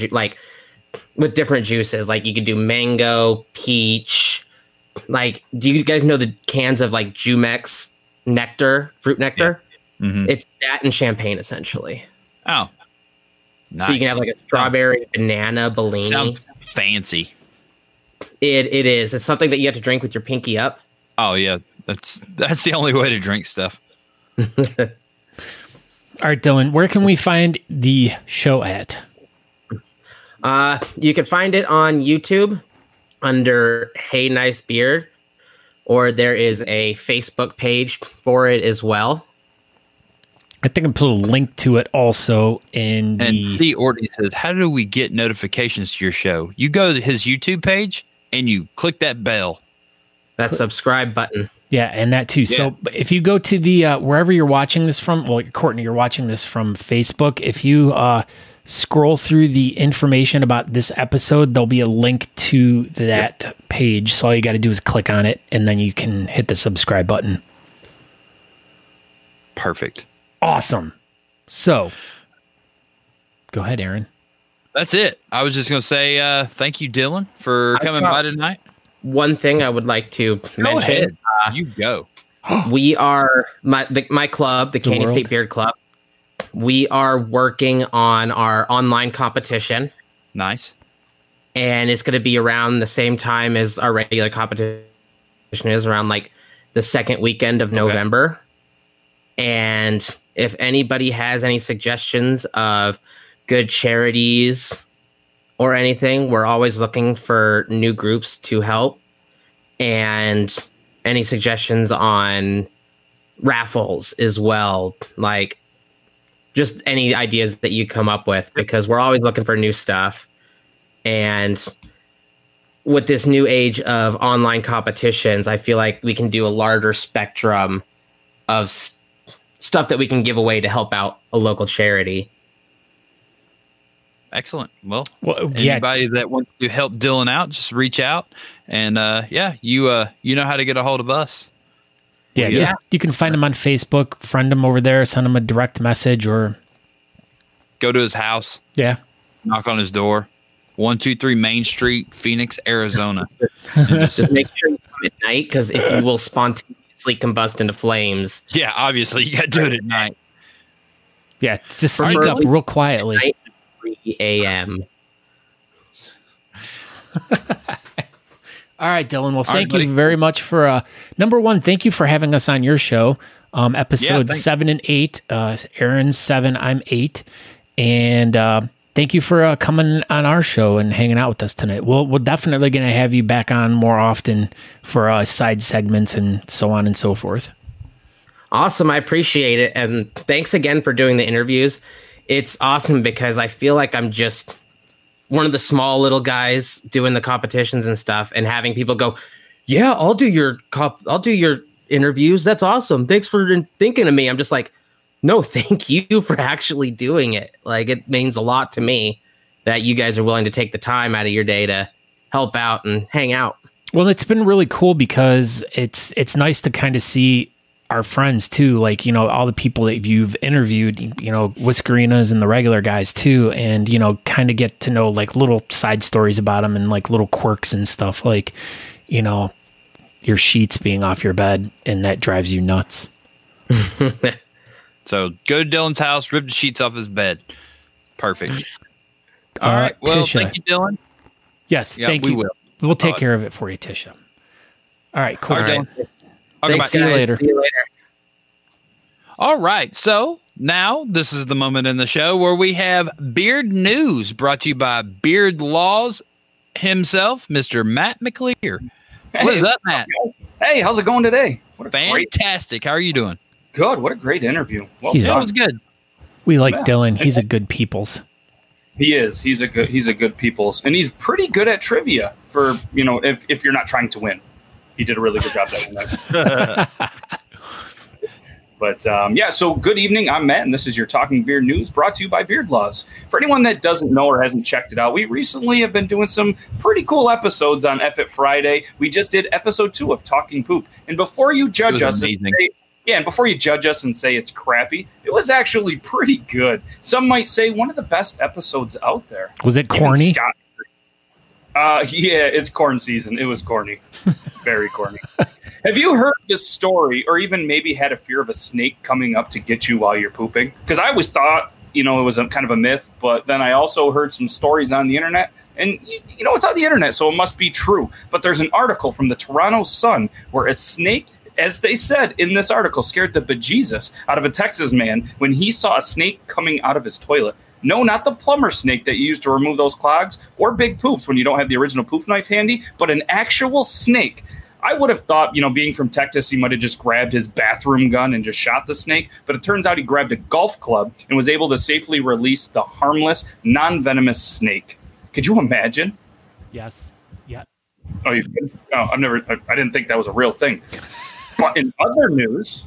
different juices. Like, you could do mango, peach. Like, do you guys know the cans of like Jumex nectar, fruit nectar? Yeah. Mm-hmm. It's that and champagne essentially. Oh, nice. So you can have like a strawberry banana Bellini. Sounds fancy. It is. It's something that you have to drink with your pinky up. Oh yeah, that's the only way to drink stuff. All right, Dillon, where can we find the show at? You can find it on YouTube under Hey Nice Beard, or there is a Facebook page for it as well. I think I put a link to it also in the... And C. Orty says, how do we get notifications to your show? You go to his YouTube page and you click that bell. That subscribe button. Yeah, and that too. Yeah. So if you go to the wherever you're watching this from, well, Courtney, you're watching this from Facebook. If you scroll through the information about this episode, there'll be a link to that page. So all you got to do is click on it, and then you can hit the subscribe button. Perfect. Awesome. So, go ahead, Aaron. That's it. I was just going to say thank you, Dillon, for coming by tonight. One thing I would like to mention. You go. We are my club, the Canyon State Beard Club. We are working on our online competition. Nice. And it's going to be around the same time as our regular competition is, around like the second weekend of November. And if anybody has any suggestions of good charities or anything, we're always looking for new groups to help. And any suggestions on raffles as well, like just any ideas that you come up with, because we're always looking for new stuff. And with this new age of online competitions, I feel like we can do a larger spectrum of stuff that we can give away to help out a local charity. Excellent. Well, anybody that wants to help Dillon out, just reach out. And you know how to get a hold of us. Yeah, you can find him on Facebook, friend him over there, send him a direct message, or go to his house. Yeah. Knock on his door. 123 Main Street, Phoenix, Arizona. Just make sure you come at night, because if you will spontaneously combust into flames. Yeah, obviously you got to do it at night. Yeah, just sneak up real quietly. At night at 3 a.m. All right, Dillon. Well, thank you very much for number one. Thank you for having us on your show. Episode 7 and 8. Aaron's 7, I'm 8, and thank you for coming on our show and hanging out with us tonight. We're definitely going to have you back on more often for side segments and so on and so forth. Awesome. I appreciate it. And thanks again for doing the interviews. It's awesome because I feel like I'm just one of the small little guys doing the competitions and stuff, and having people go, yeah, I'll do your interviews. That's awesome. Thanks for thinking of me. I'm just like, no, thank you for actually doing it. Like, it means a lot to me that you guys are willing to take the time out of your day to help out and hang out. Well, it's been really cool because it's nice to kind of see our friends too, like, you know, all the people that you've interviewed, you know, Whiskerinas and the regular guys too, and, you know, kind of get to know like little side stories about them and like little quirks and stuff, like, you know, your sheets being off your bed and that drives you nuts. So go to Dillon's house, rip the sheets off his bed. Perfect. All right. Well, Tisha. Thank you, Dillon. Yes, thank you. We'll take care of it for you, Tisha. All right, cool. All right. Thanks, see you later. See you later. All right. So now this is the moment in the show where we have Beard News, brought to you by Beard Laws himself, Mr. Matt McClear. Hey, what is up, Matt? Hey, how's it going today? Fantastic. How are you doing? Good. What a great interview. Well Yeah. That done. was good. We like Dillon. He's a good peoples. He is. He's a good people's, and he's pretty good at trivia for, you know, if you're not trying to win. He did a really good job that one. But so good evening. I'm Matt, and this is your Talking Beard News, brought to you by Beard Laws. For anyone that doesn't know or hasn't checked it out, we recently have been doing some pretty cool episodes on F It Friday. We just did episode 2 of Talking Poop, and before you judge us, and before you judge us and say it's crappy, it was actually pretty good. Some might say one of the best episodes out there. Was it corny? Yeah, it's corn season. It was corny. Very corny. Have you heard this story, or even maybe had a fear of a snake coming up to get you while you're pooping? Because I always thought, you know, it was kind of a myth, but then I also heard some stories on the internet, and you know, it's on the internet, so it must be true. But there's an article from the Toronto Sun where a snake, as they said in this article, scared the bejesus out of a Texas man when he saw a snake coming out of his toilet. No, not the plumber snake that you use to remove those clogs or big poops when you don't have the original poop knife handy, but an actual snake. I would have thought, you know, being from Texas, he might have just grabbed his bathroom gun and just shot the snake. But it turns out he grabbed a golf club and was able to safely release the harmless, non-venomous snake. Could you imagine? Yes. Yeah. Oh, I didn't think that was a real thing. But in other news,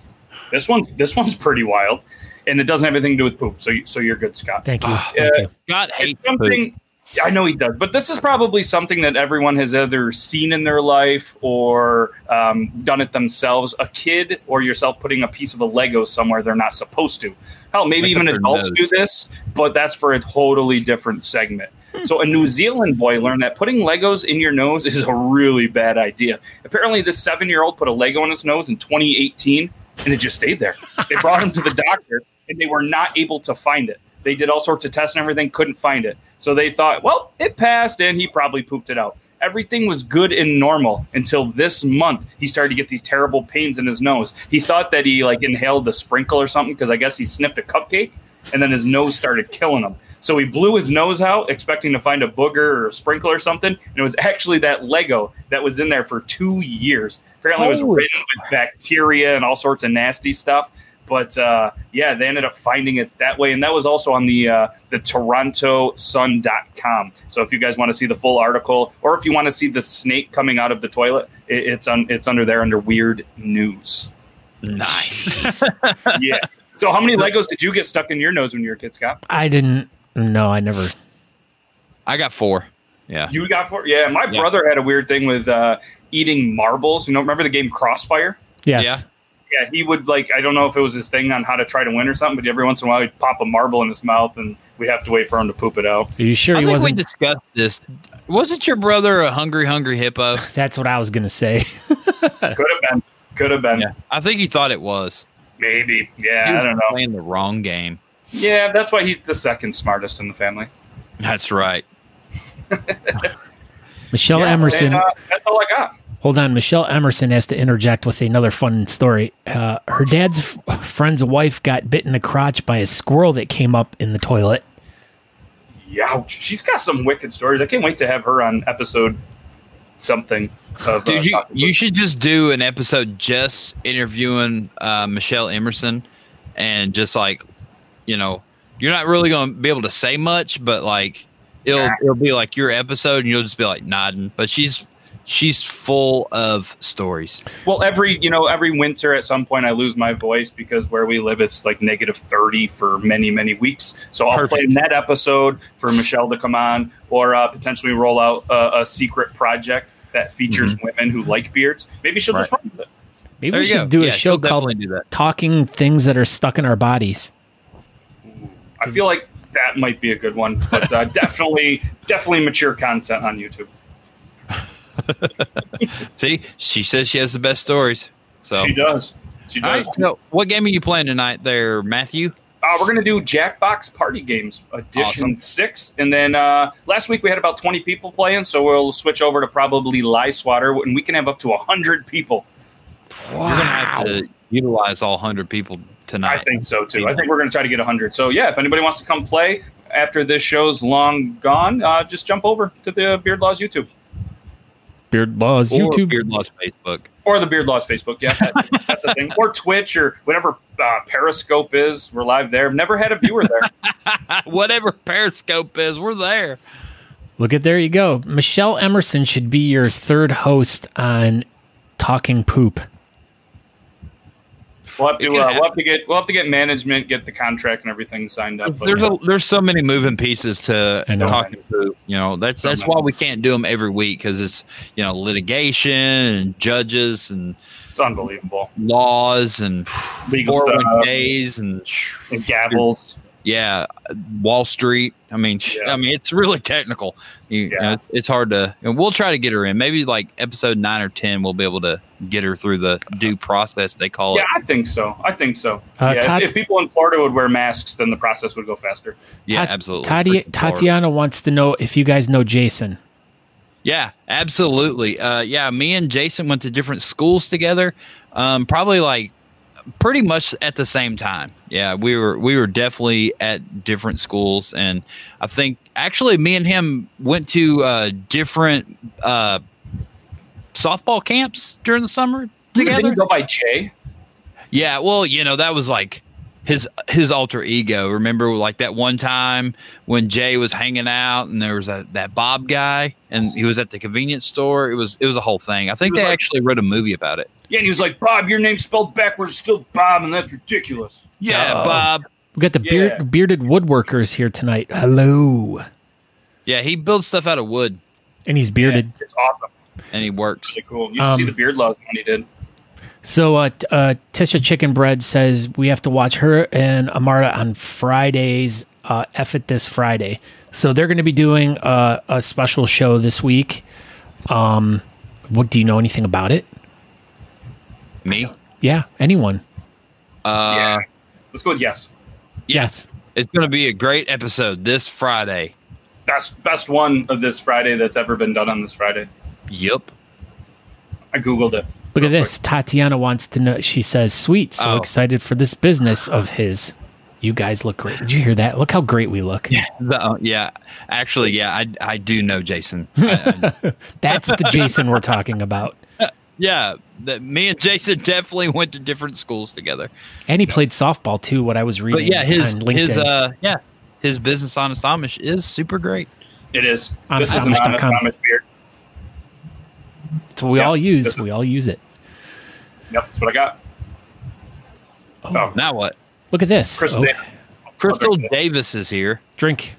this one's pretty wild, and it doesn't have anything to do with poop. So you're good, Scott. Thank you. Thank you. Scott hates something. poop. I know he does, but this is probably something that everyone has either seen in their life or done it themselves. A kid or yourself putting a piece of a Lego somewhere they're not supposed to. Hell, maybe even adults do this, but that's for a totally different segment. So a New Zealand boy learned that putting Legos in your nose is a really bad idea. Apparently, this 7-year-old put a Lego in his nose in 2018, and it just stayed there. They brought him to the doctor, and they were not able to find it. They did all sorts of tests and everything, couldn't find it. So they thought, well, it passed, and he probably pooped it out. Everything was good and normal until this month. He started to get these terrible pains in his nose. He thought that he inhaled a sprinkle or something because I guess he sniffed a cupcake, and then his nose started killing him. So he blew his nose out, expecting to find a booger or a sprinkle or something, and it was actually that Lego that was in there for 2 years. Apparently, it was ridden with bacteria and all sorts of nasty stuff. But they ended up finding it that way, and that was also on the TorontoSun.com. So if you guys want to see the full article, or if you want to see the snake coming out of the toilet, it's under there under weird news. Nice. Yeah. So how many Legos did you get stuck in your nose when you were a kid, Scott? I didn't. No, I never. I got 4. Yeah. You got 4? Yeah. My brother had a weird thing with eating marbles. Remember the game Crossfire? Yes. Yeah. Yeah, he would I don't know if it was his thing on how to try to win or something, but every once in a while he'd pop a marble in his mouth and we'd have to wait for him to poop it out. Are you sure I he think wasn't? we discussed this. Wasn't your brother a hungry hippo? That's what I was going to say. Could have been. Yeah. I think he thought it was. Maybe. Yeah, He was I don't know. playing the wrong game. Yeah, that's why he's the second smartest in the family. That's right. Michelle Emerson. And, that's all I got. Hold on. Michelle Emerson has to interject with another fun story. Her dad's friend's wife got bit in the crotch by a squirrel that came up in the toilet. Ouch. She's got some wicked stories. I can't wait to have her on episode something. Of, Dude, you should just do an episode just interviewing Michelle Emerson and just you're not really going to be able to say much, but it'll be like your episode and you'll just be nodding. But she's full of stories. Well, every winter at some point I lose my voice because where we live it's -30 for many, many weeks. So I'll play in that episode for Michelle to come on, or potentially roll out a secret project that features women who like beards. Maybe she'll just run with it. Maybe we should do a show called Talking Things That Are Stuck in Our Bodies. I feel like that might be a good one, but definitely mature content on YouTube. See, she says she has the best stories. So She does. All right, so what game are you playing tonight there, Matthew? We're going to do Jackbox Party Games Edition 6. And then last week we had about 20 people playing, so we'll switch over to probably Lyswatter, and we can have up to 100 people. Wow. You're going to have to utilize all 100 people tonight. I think so, too. I think we're going to try to get 100. So, yeah, if anybody wants to come play after this show's long gone, just jump over to the Beard Laws YouTube. Beard Laws YouTube. Beard Laws Facebook. Or the Beard Laws Facebook, yeah. That's the thing. Or Twitch or whatever Periscope is. We're live there. I've never had a viewer there. Whatever Periscope is, we're there. Look at there you go. Michelle Emerson should be your third host on Talking Poop. We'll have to get management, get the contract and everything signed up. There's so many moving pieces to Talking Poop. That's why we can't do them every week, because it's litigation and judges and it's unbelievable laws and legal 401ks stuff and gavels. Yeah, Wall Street. I mean, it's really technical. It's hard to. And we'll try to get her in. Maybe episode 9 or 10, we'll be able to get her through the due process they call it. Yeah, I think so. If people in Florida would wear masks, then the process would go faster. Yeah, absolutely. Tatiana wants to know if you guys know Jason. Yeah, absolutely. Me and Jason went to different schools together. Probably pretty much at the same time. Yeah, we were definitely at different schools, and I think actually me and him went to different softball camps during the summer together. Didn't you go by Jay? Yeah, well, that was his alter ego. Remember that one time when Jay was hanging out and there was that Bob guy and he was at the convenience store. It was a whole thing. I think they actually wrote a movie about it. Yeah, and he was like, Bob, your name's spelled backwards, still Bob, and that's ridiculous. Yeah, Bob. We got the bearded woodworkers here tonight. Hello. Yeah, he builds stuff out of wood. And he's bearded. Yeah, it's awesome. And he works. Really cool. You should see the Beard Laws when he did. So Tisha Chicken Bread says we have to watch her and Amarta on Fridays. F it this Friday. So they're going to be doing a special show this week. What do you know anything about it? Me? Yeah, anyone? Yeah. Let's go with yes. Yes. It's going to be a great episode this Friday. Best one of this Friday that's ever been done on this Friday. Yep. I Googled it. Look at this. Tatiana wants to know. She says, sweet. So excited for this business of his. You guys look great. Did you hear that? Look how great we look. Yeah. Actually, yeah, I do know Jason. That's the Jason we're talking about. Yeah. Me and Jason definitely went to different schools together. And he played softball too, what I was reading. But yeah, on LinkedIn. his business Honest Amish is super great. It is. Honest This is an Honest Amish.com. Amish beer. So we all use it. Yep, that's what I got. Oh, Now what? Look at this. Crystal Davis is here. Drink.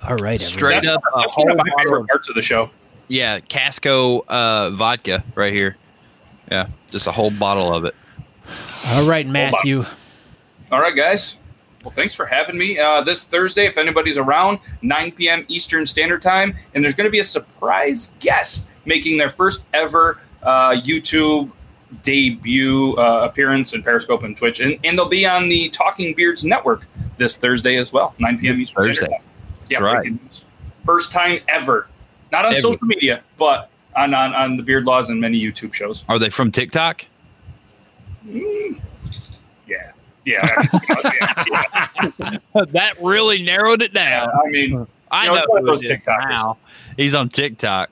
All right. Straight up a That's whole one of my bottle favorite of, parts of the show. yeah, Casco vodka right here. Yeah, just a whole bottle of it. All right, Matthew. All right, guys. Well, thanks for having me this Thursday. If anybody's around, 9 p.m. Eastern Standard Time, and there's going to be a surprise guest making their first ever YouTube debut appearance in Periscope and Twitch, and they'll be on the Talking Beards Network this Thursday as well, 9 p.m. Eastern Thursday. Standard Time. Yeah, That's right. breaking news. First time ever, not on social media, but on the Beard Laws and many YouTube shows. Are they from TikTok? Yeah. Yeah. That really narrowed it down. I mean, I you know, know it's one of who those it is TikTokers. now. He's on TikTok.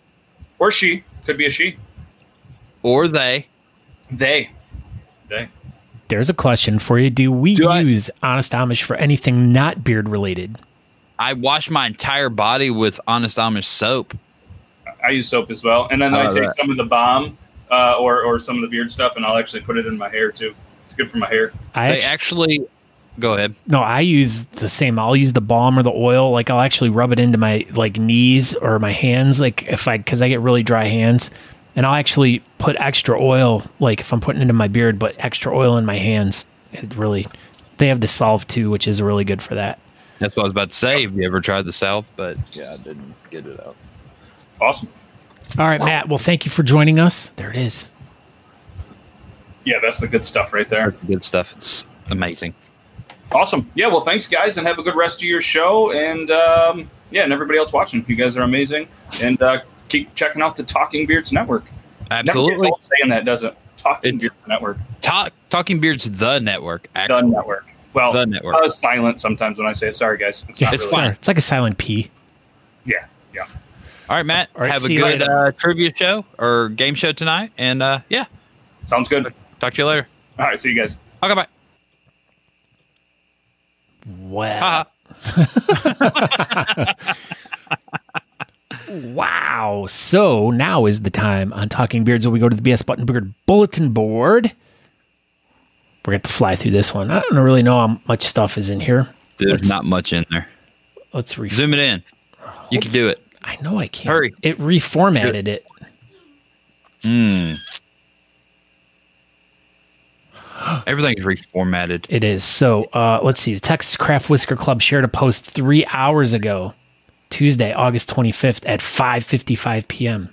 Or she. Could be a she. Or they. They. There's a question for you. Do we use Honest Amish for anything not beard related? I wash my entire body with Honest Amish soap. I use soap as well. And then I take some of the balm or some of the beard stuff, and I'll actually put it in my hair, too. It's good for my hair. They actually... Go ahead. No, I use the same. I'll use the balm or the oil. Like, I'll actually rub it into my, like, knees or my hands, like, because I get really dry hands. And I'll actually put extra oil, like, if I'm putting it in my beard, but extra oil in my hands. It really... They have the salve, too, which is really good for that. That's what I was about to say. Have you ever tried the salve? But yeah, I didn't get it out. Awesome. All right, Matt. Well, thank you for joining us. There it is. Yeah, that's the good stuff right there. That's the good stuff. It's amazing. Awesome. Yeah, well, thanks, guys, and have a good rest of your show. And, and everybody else watching. You guys are amazing. And keep checking out the Talking Beards Network. Absolutely. Never gets old saying that, does it? Talking Beards Network. Talking Beards, the network, actually. The network. Well, the network. I was silent sometimes when I say it. Sorry, guys. It's fine. It's like a silent P. Yeah. All right, Matt. All right, have a see you good later. trivia show or game show tonight. And, Sounds good. talk to you later. All right, see you guys. Okay, bye. Wow. Wow. So now is the time on Talking Beards where we go to the BS Button Beard bulletin board. We're going to fly through this one. I don't really know how much stuff is in here. There's not much in there. Let's Zoom it in. You can do it. I know I can't. Hurry. It reformatted it. Everything is reformatted. It is. So let's see. The Texas Craft Whisker Club shared a post 3 hours ago, Tuesday, August 25th at 5:55 p.m.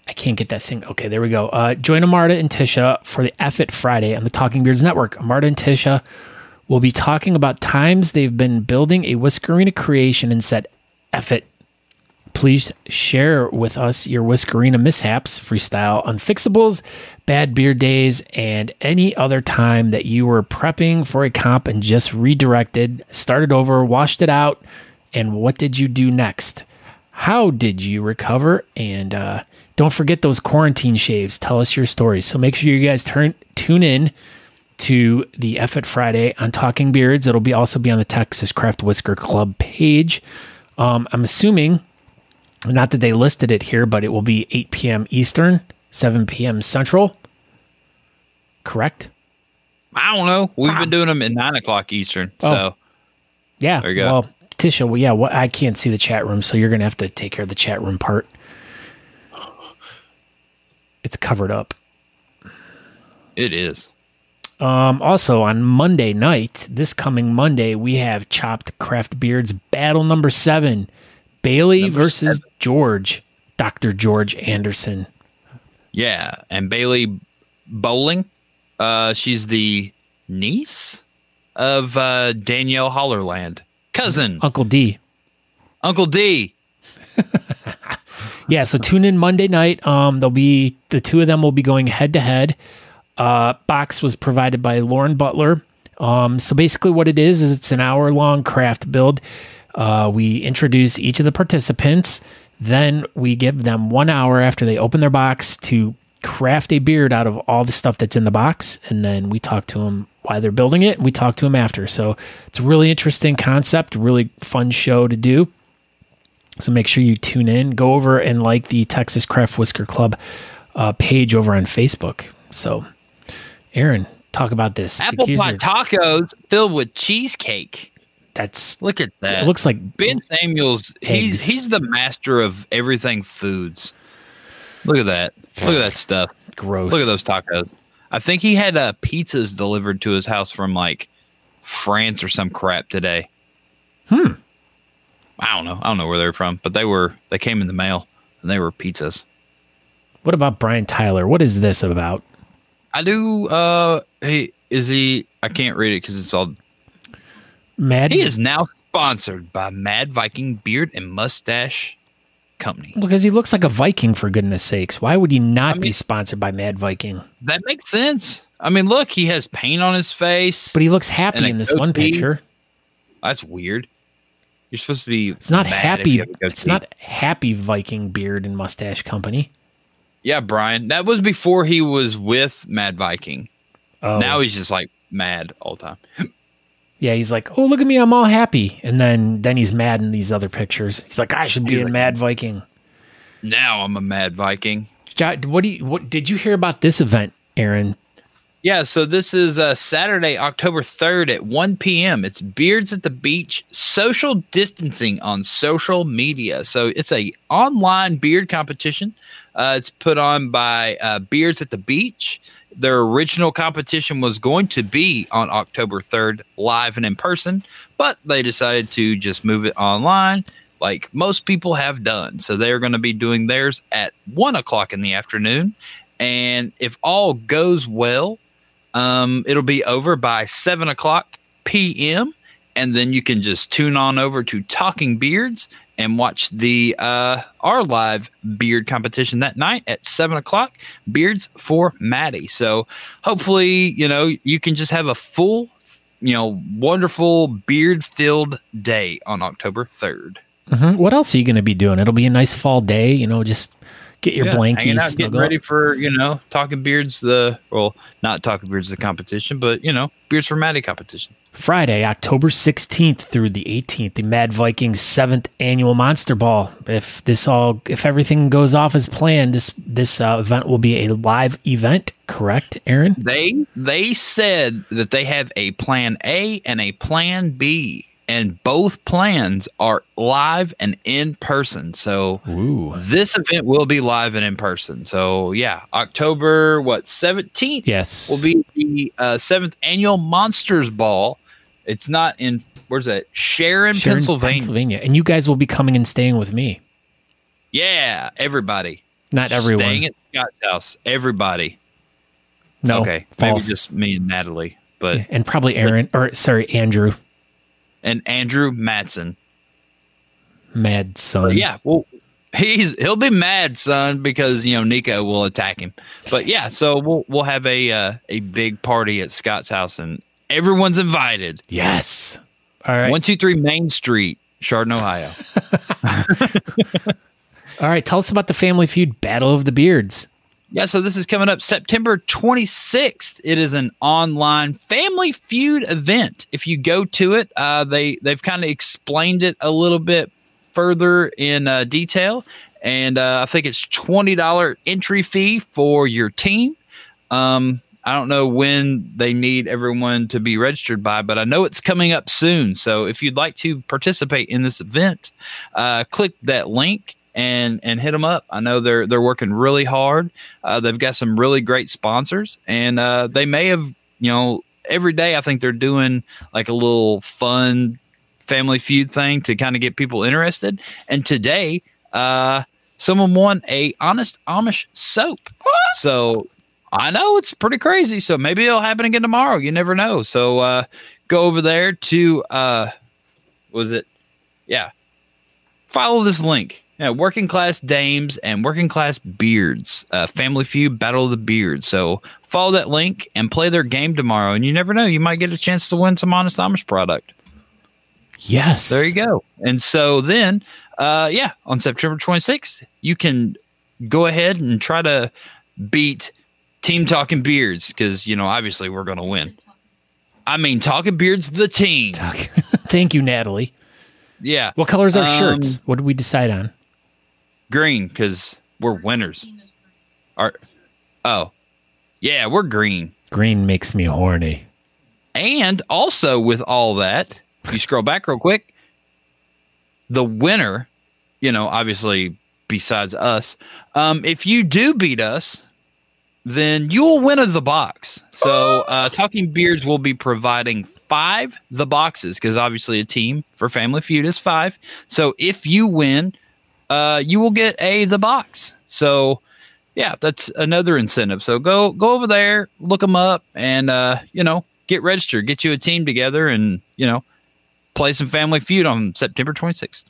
I can't get that thing. Okay, there we go. Join Amarta and Tisha for the F-It Friday on the Talking Beards Network. Amarta and Tisha will be talking about times they've been building a Whiskerina creation and said, F-It. Please share with us your Whiskerina mishaps, freestyle unfixables, bad beard days, and any other time that you were prepping for a comp and just redirected, started over, washed it out, and what did you do next? How did you recover? And don't forget those quarantine shaves. Tell us your stories. So make sure you guys tune in to the F-It Friday on Talking Beards. It'll also be on the Texas Craft Whisker Club page. I'm assuming, not that they listed it here, but it will be 8 p.m. Eastern, 7 p.m. Central. Correct? I don't know. We've been doing them at 9 o'clock Eastern. So, yeah. There you go. Well, Tisha, I can't see the chat room, so you're going to have to take care of the chat room part. It's covered up. it is. Also on Monday night, this coming Monday, we have Chopped Craft Beards Battle number 7. Bailey versus George, Dr. George Anderson. Yeah, and Bailey Bowling, she's the niece of Danielle Hollerland. Cousin. Uncle D. Uncle D. Yeah, so tune in Monday night. The two of them will be going head to head. Box was provided by Lauren Butler. So basically what it is it's an hour-long craft build. We introduce each of the participants. Then we give them 1 hour after they open their box to craft a beard out of all the stuff that's in the box. And then we talk to them while they're building it, and we talk to them after. So it's a really interesting concept, really fun show to do. So make sure you tune in. Go over and like the Texas Craft Whisker Club page over on Facebook. So, Aaron, talk about this. Apple pie tacos filled with cheesecake. Look at that. It looks like Ben Samuels. He's the master of everything foods. Look at that. Look at that stuff. Gross. Look at those tacos. I think he had pizzas delivered to his house from like France or some crap today. I don't know where they're from, but they came in the mail and they were pizzas. What about Brian Tyler? What is this about? I do. Hey, is he? I can't read it because it's all. Mad. He is now sponsored by Mad Viking Beard and Mustache Company. Because he looks like a Viking, for goodness sakes. Why would he not be sponsored by Mad Viking? That makes sense. I mean, look, he has paint on his face. But he looks happy in this one picture. That's weird. You're supposed to be. It's not happy. It's not Happy Viking Beard and Mustache Company. Yeah, Brian. That was before he was with Mad Viking. Oh. Now he's just like mad all the time. Yeah, he's like, oh, look at me, I'm all happy. And then he's mad in these other pictures. He's like, I should be a Mad Viking. Now I'm a Mad Viking. What did you hear about this event, Aaron? Yeah, so this is Saturday, October 3rd at 1 p.m. It's Beards at the Beach, social distancing on social media. So it's a online beard competition. It's put on by Beards at the Beach. Their original competition was going to be on October 3rd, live and in person, but they decided to just move it online like most people have done. So they're going to be doing theirs at 1 o'clock in the afternoon. And if all goes well, it'll be over by 7 o'clock p.m. And then you can just tune on over to Talking Beards and watch the our live beard competition that night at 7 o'clock. Beards for Maddie. So hopefully, you can just have a full, wonderful beard-filled day on October 3rd. Mm-hmm. What else are you going to be doing? It'll be a nice fall day, just get your blankies. Hanging out, getting ready for, Talking Beards, not Talking Beards, the competition, but, Beards for Maddie competition. Friday, October 16th through the 18th, the Mad Vikings 7th annual Monster Ball. If everything goes off as planned, this event will be a live event, correct, Aaron? They said that they have a plan A and a plan B, and both plans are live and in person. So this event will be live and in person. So yeah, October 17th. Yes, will be the 7th annual Monsters Ball. It's not in, where's that? Sharon, Pennsylvania. And you guys will be coming and staying with me. Yeah, everybody. Not everyone. Staying at Scott's house. Everybody. No. Okay. False. Maybe just me and Natalie. But and probably Andrew. And Andrew Madsen. Mad son. Yeah. Well, he'll be mad, son, because Nico will attack him. But yeah, so we'll have a big party at Scott's house, and everyone's invited. Yes. All right. 123 Main Street, Chardon, Ohio. All right. Tell us about the Family Feud Battle of the Beards. Yeah, so this is coming up September 26th. It is an online Family Feud event. If you go to it, they've kind of explained it a little bit further in detail, and I think it's $20 entry fee for your team. I don't know when they need everyone to be registered by, but I know it's coming up soon. So if you'd like to participate in this event, click that link and hit them up. I know they're working really hard. They've got some really great sponsors, and they may have every day I think they're doing like a little fun Family Feud thing to kind of get people interested. And today, someone won a Honest Amish soap. So I know it's pretty crazy. So maybe it'll happen again tomorrow. You never know. So go over there to follow this link. Yeah, Working Class Dames and Working Class Beards, Family Feud Battle of the Beards. So follow that link and play their game tomorrow. And you never know, you might get a chance to win some Honest Amish product. Yes. There you go. And so then, on September 26th, you can go ahead and try to beat Team Talking Beards because, obviously we're going to win. I mean, Talking Beards, the team. Thank you, Natalie. Yeah. What colors are shirts? What did we decide on? Green, because we're winners. We're green. Green makes me horny. And also with all that, you scroll back real quick, the winner, obviously besides us, if you do beat us, then you'll win the box. So Talking Beards will be providing 5 the boxes because obviously a team for Family Feud is 5. So if you win, you will get the box. So yeah, that's another incentive. So go over there, look them up, and get registered, get you a team together, and play some Family Feud on September 26th.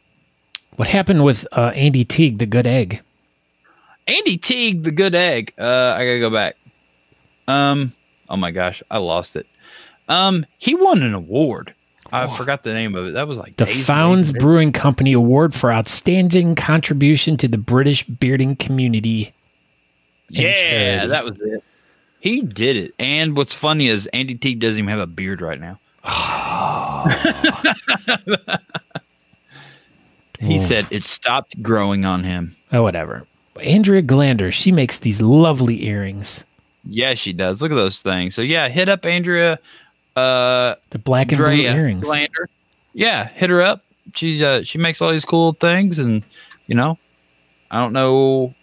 What happened with Andy Teague, the good egg? Andy Teague, the good egg. I gotta go back. Oh my gosh, I lost it. He won an award. I forgot the name of it. That was like the Founds Brewing Company Award for Outstanding Contribution to the British Bearding Community. Yeah, that was it. He did it. And what's funny is Andy Teague doesn't even have a beard right now. He said it stopped growing on him. Oh, whatever. Andrea Glander, she makes these lovely earrings. Yeah, she does. Look at those things. So yeah, hit up Andrea. The black and blue earrings. Glander. Yeah, hit her up. She makes all these cool things, and I don't know.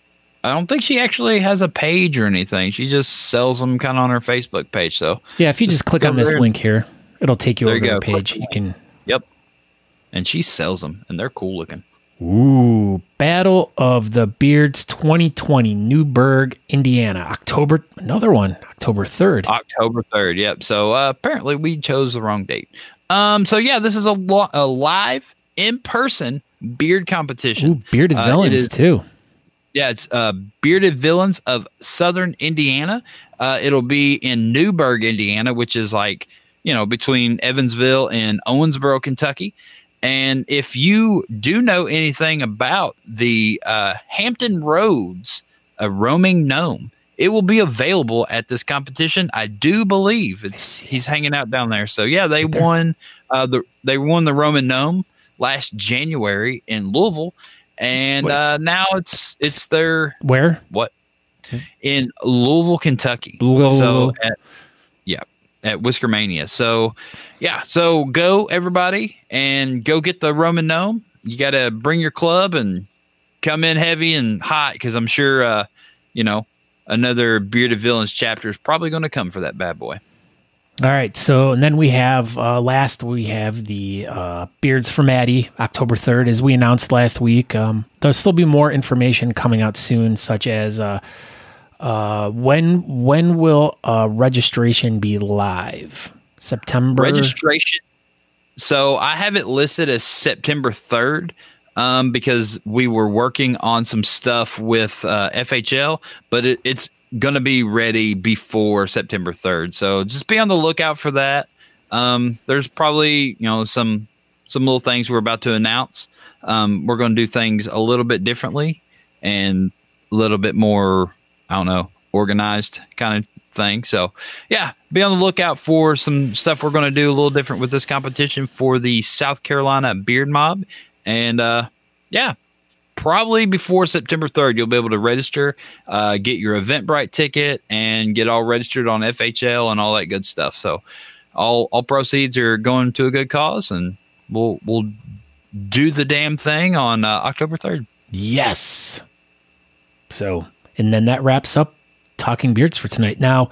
I don't think she actually has a page or anything. She just sells them kind of on her Facebook page. So yeah, if you just click on this link here, it'll take you over to the page. You can. Yep. And she sells them, and they're cool looking. Ooh, Battle of the Beards 2020, Newburgh, Indiana, another one, October 3rd. October 3rd, yep. So apparently we chose the wrong date. So yeah, this is a live, in-person beard competition. Ooh, Bearded Villains too. Yeah, it's Bearded Villains of Southern Indiana. It'll be in Newburgh, Indiana, which is like, between Evansville and Owensboro, Kentucky. And if you do know anything about the Hampton Roads, a roaming gnome, it will be available at this competition. I do believe he's hanging out down there. So yeah, they won the roaming gnome last January in Louisville, and now it's their where in Louisville, Kentucky. So at Whiskermania. So yeah, so go everybody and go get the Roman gnome. You got to bring your club and come in heavy and hot because I'm sure another Bearded Villains chapter is probably going to come for that bad boy. All right, so and then we have we have the Beards for Maddie, October 3rd, as we announced last week. There'll still be more information coming out soon, such as when will registration be live? September registration. So I have it listed as September 3rd because we were working on some stuff with FHL, but it's going to be ready before September 3rd. So just be on the lookout for that. There's probably some little things we're about to announce. We're going to do things a little bit differently and a little bit more, organized kind of thing. So yeah, be on the lookout for some stuff we're going to do a little different with this competition for the South Carolina Beard Mob. And probably before September 3rd, you'll be able to register, get your Eventbrite ticket, and get all registered on FHL and all that good stuff. So all proceeds are going to a good cause, and we'll do the damn thing on October 3rd. Yes. So, and then that wraps up Talking Beards for tonight. Now,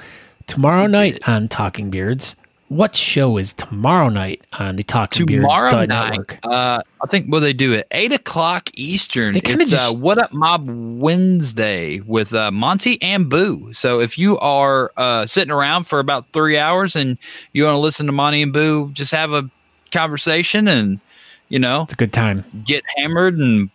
tomorrow night on Talking Beards. What show is tomorrow night on the Talking Beards Network? I think they do at 8:00 Eastern. It's What Up Mob Wednesday with Monty and Boo. So if you are sitting around for about 3 hours and you want to listen to Monty and Boo, just have a conversation and it's a good time. Get hammered and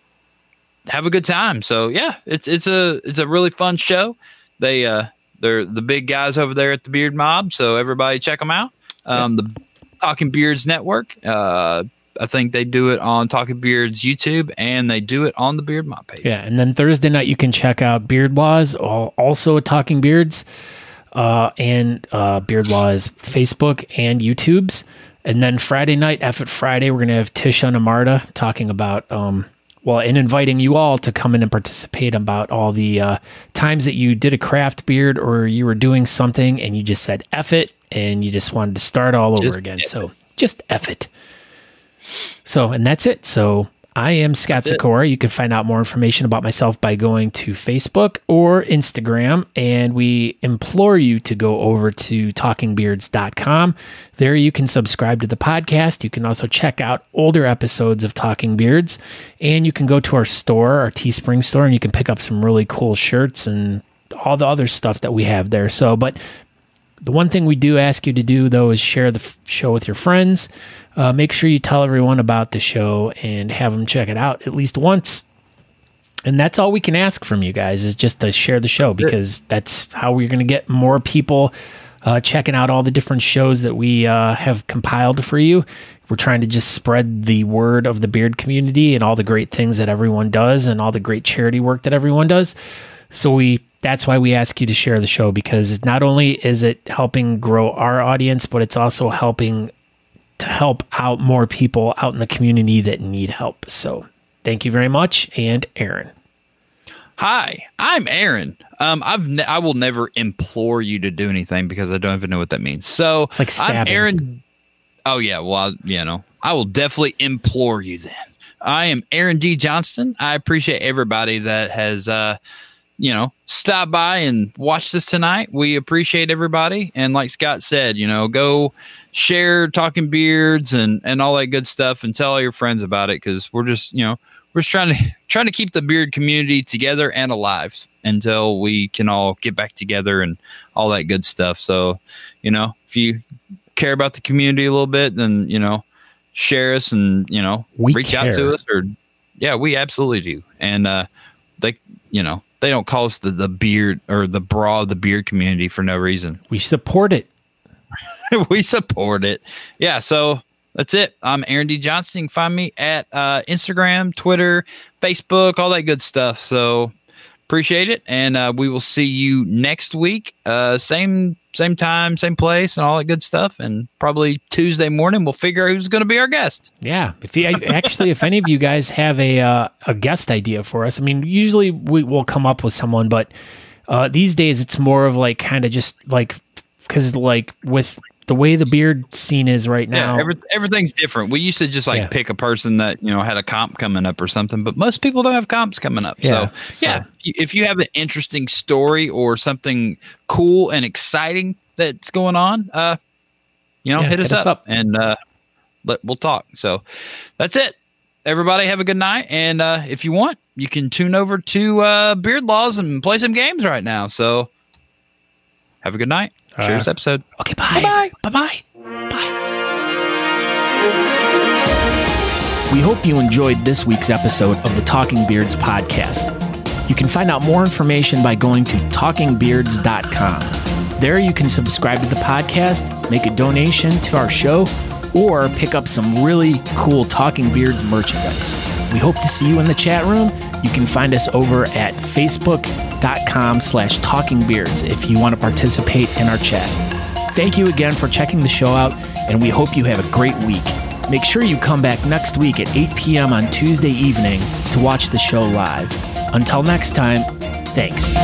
have a good time. So yeah, it's a really fun show. They're the big guys over there at the Beard Mob. So everybody check them out. The Talking Beards Network. I think they do it on Talking Beards YouTube, and they do it on the Beard Mob page. Yeah, and then Thursday night you can check out Beard Laws, also at Talking Beards, and Beard Laws Facebook and YouTube's. And then Friday night, F Friday, we're going to have Tisha and Amarta talking about, and inviting you all to come in and participate about all the times that you did a craft beard or you were doing something and you just said F it and you just wanted to start all over again. So just F it. So, and that's it. So I am Scott Sikora. You can find out more information about myself by going to Facebook or Instagram, and we implore you to go over to talkingbeards.com. There you can subscribe to the podcast. You can also check out older episodes of Talking Beards, and you can go to our store, our Teespring store, and you can pick up some really cool shirts and all the other stuff that we have there. So, but the one thing we do ask you to do, though, is share the show with your friends. Make sure you tell everyone about the show and have them check it out at least once. And that's all we can ask from you guys, is just to share the show, because that's how we're going to get more people checking out all the different shows that we have compiled for you. We're trying to just spread the word of the beard community and all the great things that everyone does and all the great charity work that everyone does. So that's why we ask you to share the show, because not only is it helping grow our audience, but it's also helping to help out more people out in the community that need help. So thank you very much. And Aaron. Hi, I'm Aaron. I will never implore you to do anything because I don't even know what that means. So it's like stabbing. I'm Aaron. Oh yeah. Well, I will definitely implore you then. I am Aaron D. Johnston. I appreciate everybody that has, stop by and watch this tonight. We appreciate everybody. And like Scott said, go share Talking Beards and all that good stuff and tell all your friends about it. Cause we're just, we're just trying to keep the beard community together and alive until we can all get back together and all that good stuff. So, if you care about the community a little bit, then, share us and, reach out to us we absolutely do. And, they don't call us the beard or the bra of the beard community for no reason. We support it. We support it. Yeah. So that's it. I'm Aaron D. Johnson. You can find me at Instagram, Twitter, Facebook, all that good stuff. So appreciate it. And we will see you next week. Same time, same place, and all that good stuff. And probably Tuesday morning, we'll figure out who's going to be our guest. Yeah. If any of you guys have a guest idea for us, I mean, usually we will come up with someone, but these days it's more of like kind of just like, because like with the way the beard scene is right now, everything's different. We used to just pick a person that had a comp coming up or something, but most people don't have comps coming up. So if you have an interesting story or something cool and exciting that's going on, hit us up and we'll talk. So that's it. Everybody have a good night, and if you want, you can tune over to Beard Laws and play some games right now. So have a good night. Share this episode. Okay, bye. Bye. We hope you enjoyed this week's episode of the Talking Beards podcast. You can find out more information by going to talkingbeards.com. There you can subscribe to the podcast, make a donation to our show, or pick up some really cool Talking Beards merchandise. We hope to see you in the chat room. You can find us over at facebook.com/talkingbeards if you want to participate in our chat. Thank you again for checking the show out, and we hope you have a great week. Make sure you come back next week at 8 p.m. on Tuesday evening to watch the show live. Until next time, thanks.